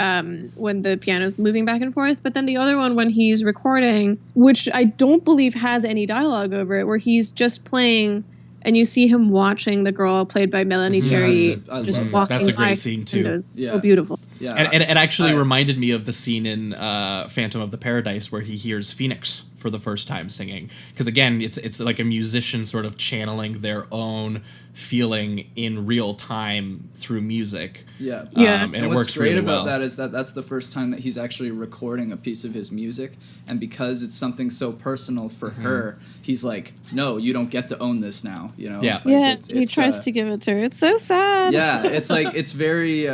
when the piano's moving back and forth, but then the other one when he's recording, which I don't believe has any dialogue over it, where he's just playing and you see him watching the girl played by Melanie Terry just walking. That's a great scene too. So beautiful. Yeah, and it actually reminded me of the scene in Phantom of the Paradise where he hears Phoenix for the first time singing, because again, it's like a musician sort of channeling their own feeling in real time through music. Yeah, and it works what's great really about well. that is that's the first time that he's actually recording a piece of his music, and because it's something so personal for her, he's like, "No, you don't get to own this now." Yeah, he tries to give it to her. It's so sad. Yeah, it's like it's very.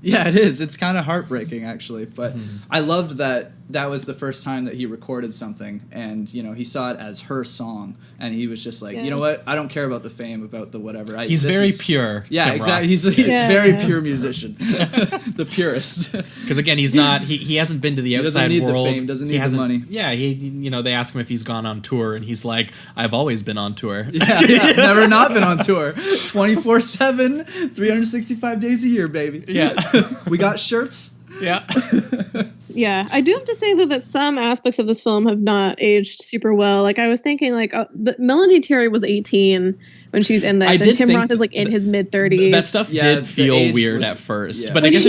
Yeah, it is. It's kind of heartbreaking, actually. But I loved that was the first time that he recorded something, and he saw it as her song, and he was just like, you know what? I don't care about the fame, about the whatever. He's very pure. Yeah, Tim exactly. Roth. He's a very pure musician, the purest. Because again, he's not. He hasn't been to the outside doesn't need world. the fame. Doesn't need the money. Yeah, they ask him if he's gone on tour, and he's like, "I've always been on tour. Yeah, never not been on tour. 24/7, 365 days a year, baby. Yeah, we got shirts. Yeah." Yeah, I do have to say that some aspects of this film have not aged super well. Like I was thinking, Melanie Thierry was 18 when she's in this, and Tim Roth is like in his mid-30s. That stuff did feel weird at first, but I guess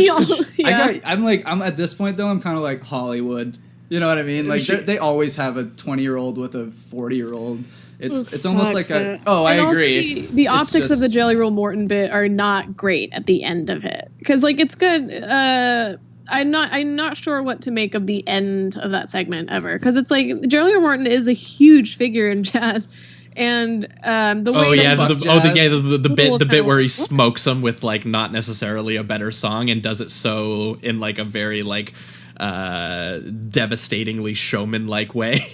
I'm at this point though. I'm kind of like Hollywood. You know what I mean? Like they always have a 20-year-old with a 40-year-old. It's almost like I agree. The optics of the Jelly Roll Morton bit are not great at the end of it, because it's good. I'm not sure what to make of the end of that segment ever, because it's like Jelly Roll Morton is a huge figure in jazz, and the way the bit where he smokes him with like not necessarily a better song and does it so in like a very like devastatingly showman-like way.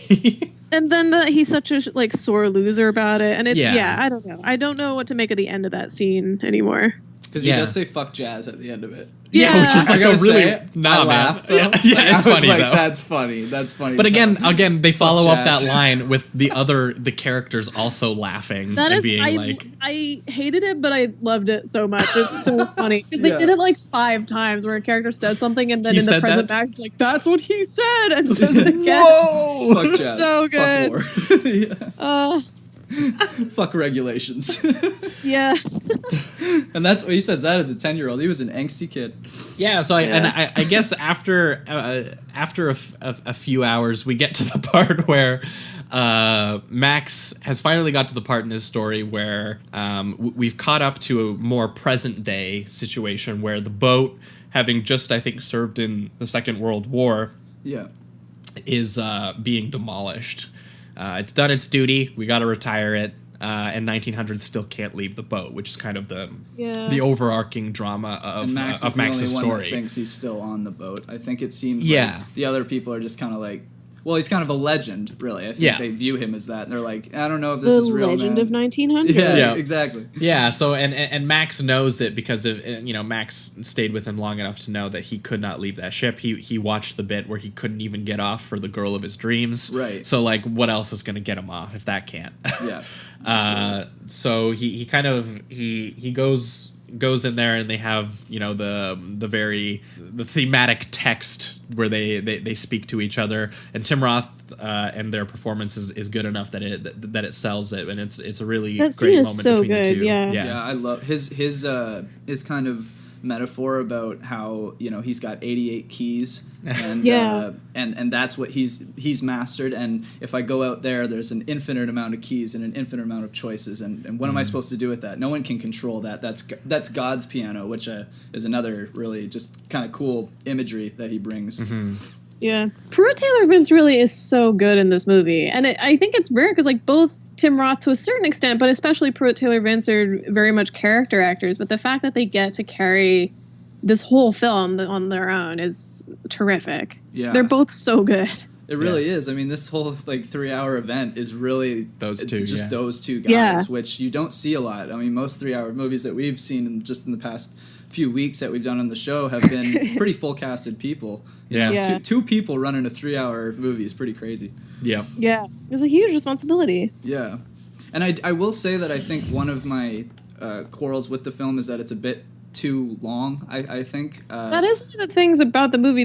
And then he's such a sore loser about it, and I don't know. I don't know what to make of the end of that scene anymore. Because he does say "fuck jazz" at the end of it. Yeah, which is like a really I laughed. Yeah, it's funny though. That's funny. That's funny. But again, they follow up that line with the characters also laughing and being I hated it, but I loved it so much. It's so funny because they did it 5 times where a character says something and then in the present Max is like, "That's what he said," and says it again. Whoa! Fuck jazz. So good. Fuck fuck regulations. Yeah. And that's what he says that as a 10-year-old. He was an angsty kid. Yeah, so I guess after a few hours we get to the part where Max has finally got to the part in his story where we've caught up to a more present day situation where the boat, having just I think served in the Second World War, is being demolished. It's done its duty. We got to retire it. And 1900 still can't leave the boat, which is kind of the overarching drama of Max's the only story. One that thinks he's still on the boat. I think it seems like the other people are just kind of like, well, he's kind of a legend, really. I think they view him as that, and they're like, I don't know if this is real, legend man. of 1900. Yeah, exactly. Yeah, so and Max knows it because of Max stayed with him long enough to know that he could not leave that ship. He watched the bit where he couldn't even get off for the girl of his dreams. Right. So like, what else is going to get him off if that can't? Yeah. So he kind of he goes in there and they have the thematic text where they speak to each other, and Tim Roth and their performance is good enough that it sells it, and it's a really great moment between the two. Yeah, I love his kind of metaphor about how he's got 88 keys and and that's what he's mastered, and if I go out there's an infinite amount of keys and an infinite amount of choices, and what am I supposed to do with that? No one can control that. That's God's piano, which is another really just kind of cool imagery that he brings. Yeah, Pruitt Taylor Vince really is so good in this movie, and I think it's rare because both Tim Roth to a certain extent, but especially Pruitt Taylor Vince are very much character actors. But the fact that they get to carry this whole film on their own is terrific. Yeah, they're both so good. It really is. I mean, this whole 3-hour event is really those two guys, which you don't see a lot. I mean, most 3-hour movies that we've seen in the past few weeks that we've done on the show have been pretty full casted people. Two people running a 3-hour movie is pretty crazy. Yeah, it's a huge responsibility. Yeah, and I will say that I think one of my quarrels with the film is that it's a bit too long. I think that is one of the things about the movie.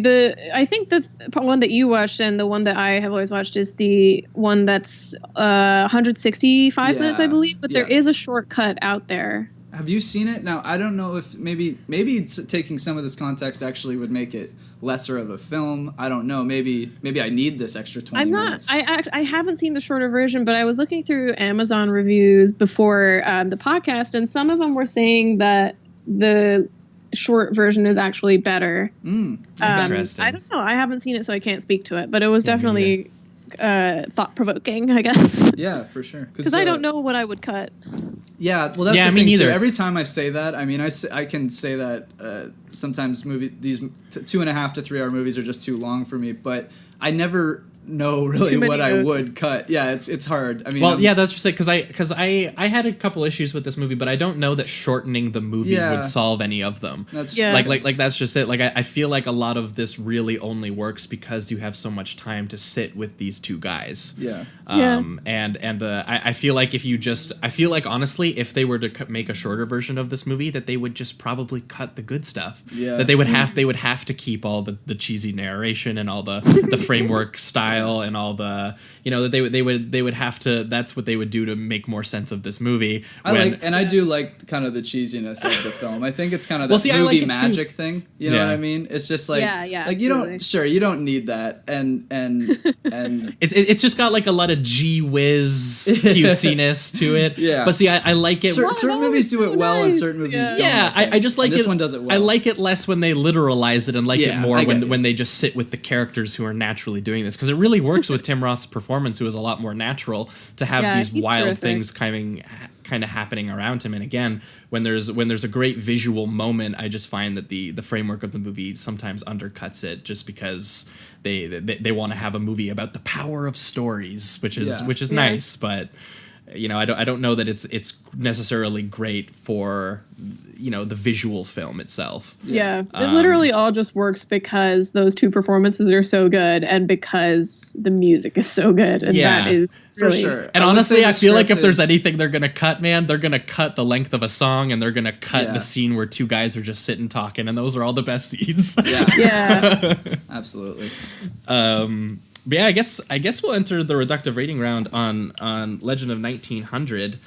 I think the one that you watched and the one that I have always watched is the one that's 165 minutes, I believe. But there is a shortcut out there. Have you seen it? Now, I don't know if maybe it's taking some of this context actually would make it lesser of a film. I don't know. Maybe I need this extra 20 minutes. I haven't seen the shorter version, but I was looking through Amazon reviews before the podcast, and some of them were saying that the short version is actually better. Interesting. I don't know. I haven't seen it, so I can't speak to it, but it was definitely thought-provoking, I guess. Yeah, for sure. Because I don't know what I would cut. Yeah, well, that's Yeah, the me thing neither. too. Every time I say that, I mean, I can say that sometimes these 2.5 to 3 hour movies are just too long for me, but I never know really Too many what I notes. would cut. Yeah, it's hard. I mean, Well, yeah, that's just it, because I had a couple issues with this movie, but I don't know that shortening the movie Yeah. would solve any of them. That's Yeah. Like that's just it. Like I feel like a lot of this really only works because you have so much time to sit with these two guys. Yeah. I feel like I feel like honestly, if they were to make a shorter version of this movie, that they would just probably cut the good stuff. Yeah. That they would have to keep all the cheesy narration and all the framework style and all the, you know, that they would have to. That's what they would do to make more sense of this movie. I do like kind of the cheesiness of the film. I think it's kind of Well, that see, I movie like it magic too. thing. You know Yeah. what I mean? It's just like, Yeah, like you absolutely. don't need that, and It's just got like a lot of gee whiz cutesiness to it. Yeah. But see, I like it. certain movies do it well, and certain movies don't. Yeah, I just like And this it. one does it well. I like it less when they literalize it, and like it Yeah, more I get it. when they just sit with the characters who are naturally doing this, because it really works with Tim Roth's performance, who is a lot more natural, to have Yeah, these he's wild terrific. things kind of happening around him. And again, when there's a great visual moment, I just find that the framework of the movie sometimes undercuts it, just because they want to have a movie about the power of stories, which is Yeah. nice, but you know, I don't know that it's necessarily great for, you know, the visual film itself. Yeah, it literally all just works because those two performances are so good and because the music is so good, and Yeah. that is For really, sure. And I would honestly, say the I feel like if script there's is- anything they're gonna cut, man, they're gonna cut the length of a song, and they're gonna cut Yeah. the scene where two guys are just sitting talking, and those are all the best scenes. Yeah. Absolutely. But yeah, I guess we'll enter the reductive rating round on Legend of 1900.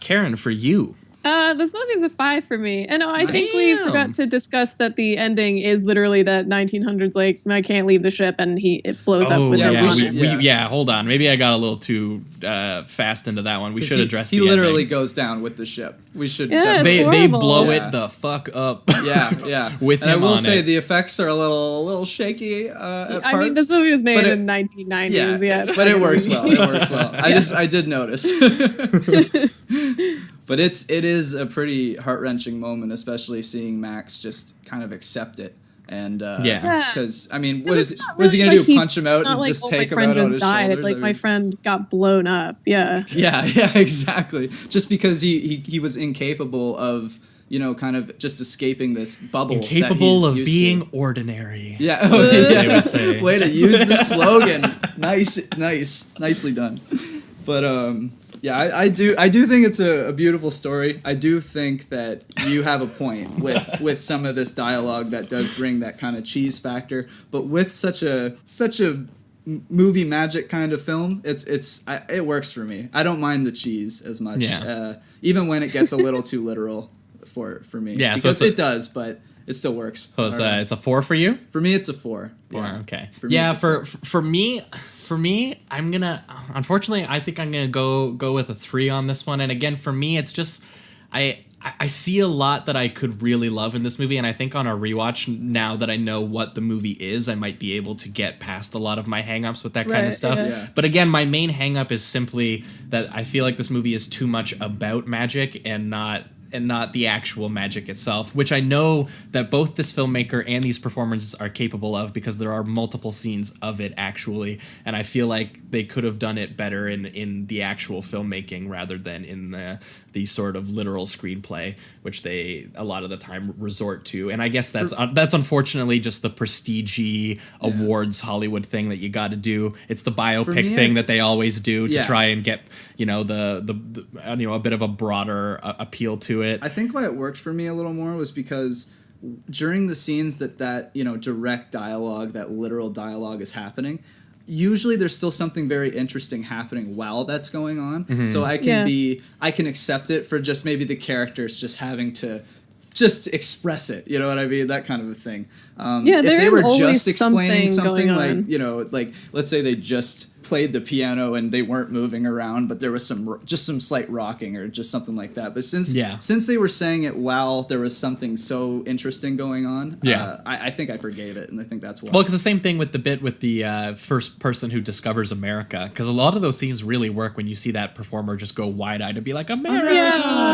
Karen, for you. This movie is a 5 for me. And I think we Damn. forgot to discuss that the ending is literally that 1900s, like, I can't leave the ship, and it blows up with yeah, him we on should- it. yeah. Hold on, maybe I got a little too fast into that one. We should address. He the literally ending. goes down with the ship. We should. Yeah, definitely- it's They horrible. blow Yeah. it the fuck up. Yeah. With and I him will on say it. the effects are a little shaky at parts. I mean, this movie was made but it- in 1990s. Yeah, but it works well. It works well. I did notice. But it is a pretty heart-wrenching moment, especially seeing Max just kind of accept it. And Yeah. because I mean, It what was is not what is he really gonna do? like Punch him out not and like, just oh, take my him friend out on just his died. shoulders? It's like I my mean- friend got blown up. Yeah. Yeah, exactly. Just because he was incapable of, you know, kind of just escaping this bubble. that Incapable he's of used being to. ordinary. Yeah. as they would say. Way to use the slogan. Nicely done. But yeah, I do think it's a beautiful story. I do think that you have a point with some of this dialogue that does bring that kind of cheese factor. But with such a movie magic kind of film, it works for me. I don't mind the cheese as much. Yeah. Even when it gets a little too literal for me. Yeah, so because it's it does, but it still works. So it's Alright. it's a 4 for you. For me, it's a 4. Yeah. Okay. For me, Yeah. it's a For me, I'm gonna. Unfortunately, I think I'm gonna go with a 3 on this one. And again, for me, it's just I see a lot that I could really love in this movie, and I think on a rewatch, now that I know what the movie is, I might be able to get past a lot of my hangups with that kind of Right, stuff. yeah. But again, my main hangup is simply that I feel like this movie is too much about magic and not the actual magic itself, which I know that both this filmmaker and these performers are capable of, because there are multiple scenes of it actually, and I feel like they could have done it better in the actual filmmaking rather than in the sort of literal screenplay, which they a lot of the time resort to. And I guess that's unfortunately just the prestige awards Hollywood thing that you got to do. It's the biopic me, thing that they always do to Yeah. try and get, you know, the you know, a bit of a broader appeal to it. I think why it worked for me a little more was because during the scenes that you know, direct dialogue, that literal dialogue is happening, usually there's still something very interesting happening while that's going on. Mm-hmm. So I can accept it for just maybe the characters just having to just express it, you know what I mean? That kind of a thing. If they were just explaining something going like, on. you know, like let's say they just played the piano and they weren't moving around, but there was just some slight rocking or just something like that. But since they were saying it while there was something so interesting going on, I think I forgave it, and I think that's why. Well, because the same thing with the bit with the first person who discovers America, because a lot of those scenes really work when you see that performer just go wide-eyed and be like, America!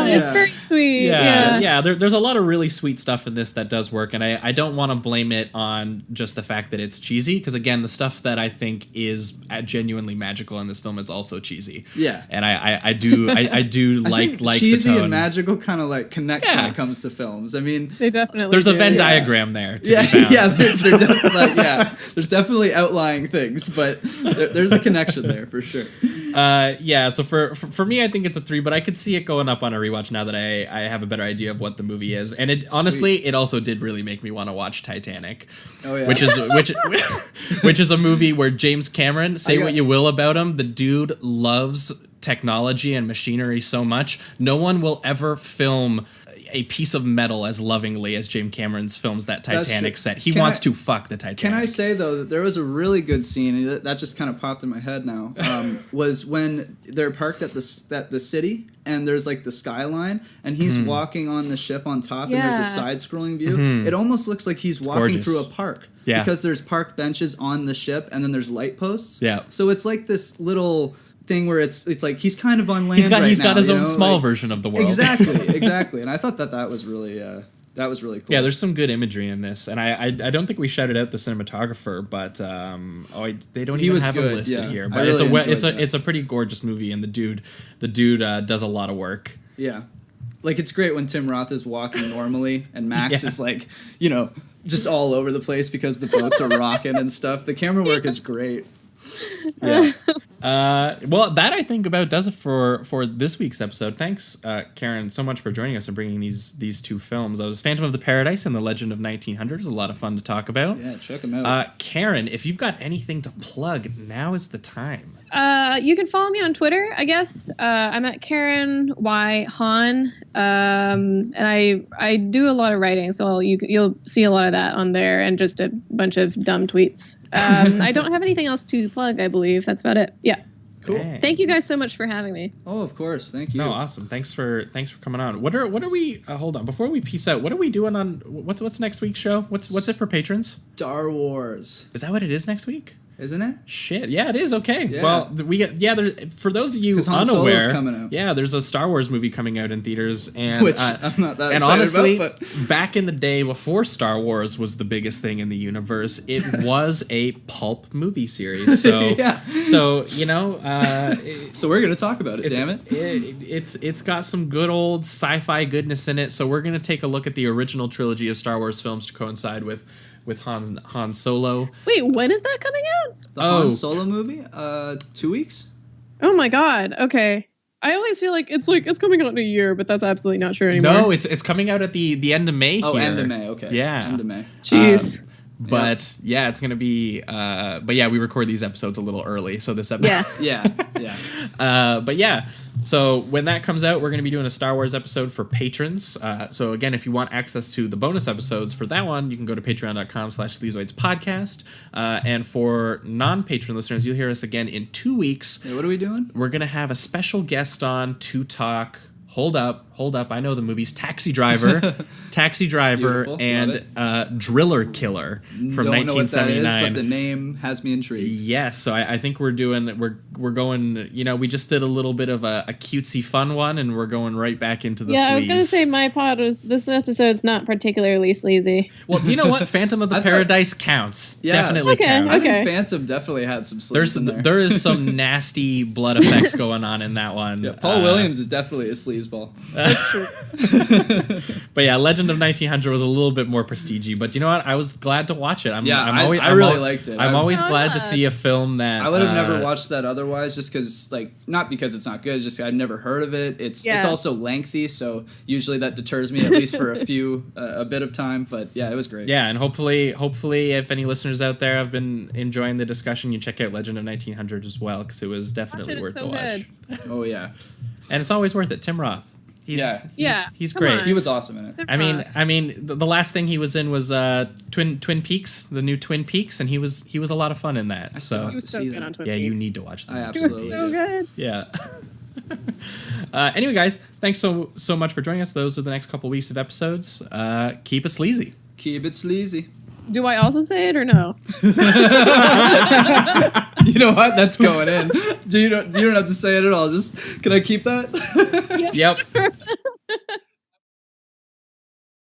It's very sweet. There's a lot of really sweet stuff in this that does work, and I don't want to blame it on just the fact that it's cheesy, because again, the stuff that I think is genuinely magical in this film is also cheesy. Yeah. And I do like cheesy the tone. and magical kind of like connect when it comes to films. I mean, they definitely there's a Venn diagram there. To be found. There's definitely outlying things, but there's a connection there for sure. So for me, I think it's a 3, but I could see it going up on a rewatch now that I have a better idea of what the movie is. And it honestly, it also did really make me want to watch Titanic. Oh yeah. Which is a movie where James Cameron, what you will about him, the dude loves technology and machinery so much. No one will ever film a piece of metal as lovingly as James Cameron's films that Titanic set. He wants to fuck the Titanic. Can I say though that there was a really good scene, and that just kind of popped in my head now, was when they're parked at the city and there's like the skyline and he's walking on the ship on top and there's a side-scrolling view. It almost looks like he's walking through a park. Yeah. Because there's park benches on the ship and then there's light posts. Yeah. So it's like this little thing where it's like he's kind of on land. He's got his own small version of the world. Exactly. And I thought that was really cool. Yeah, there's some good imagery in this, and I don't think we shouted out the cinematographer, but they don't even have him listed here. But it's a pretty gorgeous movie, and the dude does a lot of work. Yeah, like it's great when Tim Roth is walking normally and Max is like, you know, just all over the place because the boats are rocking and stuff. The camera work is great. Yeah. Well, that I think about does it for this week's episode. Thanks, Karen, so much for joining us and bringing these 2 films. That was Phantom of the Paradise and The Legend of 1900. It was a lot of fun to talk about. Yeah, check them out. Karen, if you've got anything to plug, now is the time. You can follow me on Twitter, I guess. I'm at Karen Y Han, and I do a lot of writing, so you'll see a lot of that on there, and just a bunch of dumb tweets. I don't have anything else to plug, I believe. That's about it. Yeah. Cool. Dang. Thank you guys so much for having me. Oh, of course. Thank you. No, awesome. Thanks for coming on. What are we? Hold on. Before we peace out, what are we doing on what's next week's show? What's it for patrons? Star Wars. Is that what it is next week? Isn't it? Shit. Yeah, it is. Okay. Yeah. Well, we get for those of you Han unaware, Solo's coming out. Yeah, there's a Star Wars movie coming out in theaters, and which I'm not that and excited honestly, about. But back in the day before Star Wars was the biggest thing in the universe, it was a pulp movie series. So yeah. So you know, so we're gonna talk about it. Damn it. It's got some good old sci-fi goodness in it. So we're gonna take a look at the original trilogy of Star Wars films to coincide with Han Solo. Wait, when is that coming out? The Han Solo movie? 2 weeks? Oh my god. Okay. I always feel like it's coming out in a year, but that's absolutely not true anymore. No, it's coming out at the end of May. Oh, here. end of May. Okay. Yeah. End of May. Jeez. But yeah, it's gonna be. But yeah, we record these episodes a little early, so this episode. Yeah. But yeah. So when that comes out, we're going to be doing a Star Wars episode for patrons. So again, if you want access to the bonus episodes for that one, you can go to patreon.com/Sleazoids podcast. And for non-patron listeners, you'll hear us again in 2 weeks. Hey, what are we doing? We're going to have a special guest on to talk. Hold up. I know the movies. Taxi Driver, Beautiful. and Driller Killer from 1979. Don't know what that is, but the name has me intrigued. Yes, so I think we're going. You know, we just did a little bit of a cutesy fun one, and we're going right back into the. Yeah, I was going to say this episode's not particularly sleazy. Well, do you know what? Phantom of the Paradise counts. Yeah, definitely counts. Okay. Phantom definitely had some sleaze in there. There is some nasty blood effects going on in that one. Yeah, Paul Williams is definitely a sleazeball. That's true. But yeah, Legend of 1900 was a little bit more prestige-y, but you know what? I was glad to watch it. I really liked it. I'm always glad to see a film that I would have never watched that otherwise, just because, like, not because it's not good, just I'd never heard of it. It's also lengthy, so usually that deters me at least for a bit of time. But yeah, it was great. Yeah, and hopefully, if any listeners out there have been enjoying the discussion, you check out Legend of 1900 as well, because it was definitely worth the watch. Oh yeah, and it's always worth it. Tim Roth. He's great. He was awesome in it. I mean, the last thing he was in was Twin Peaks, the new Twin Peaks, and he was a lot of fun in that. He was so good on Twin Peaks. Yeah, you need to watch that. I absolutely He was so good. Yeah. Anyway, guys, thanks so much for joining us. Those are the next couple weeks of episodes. Keep it sleazy. Keep it sleazy. Do I also say it or no? You know what? That's going in. You don't have to say it at all. Just can I keep that? Yep.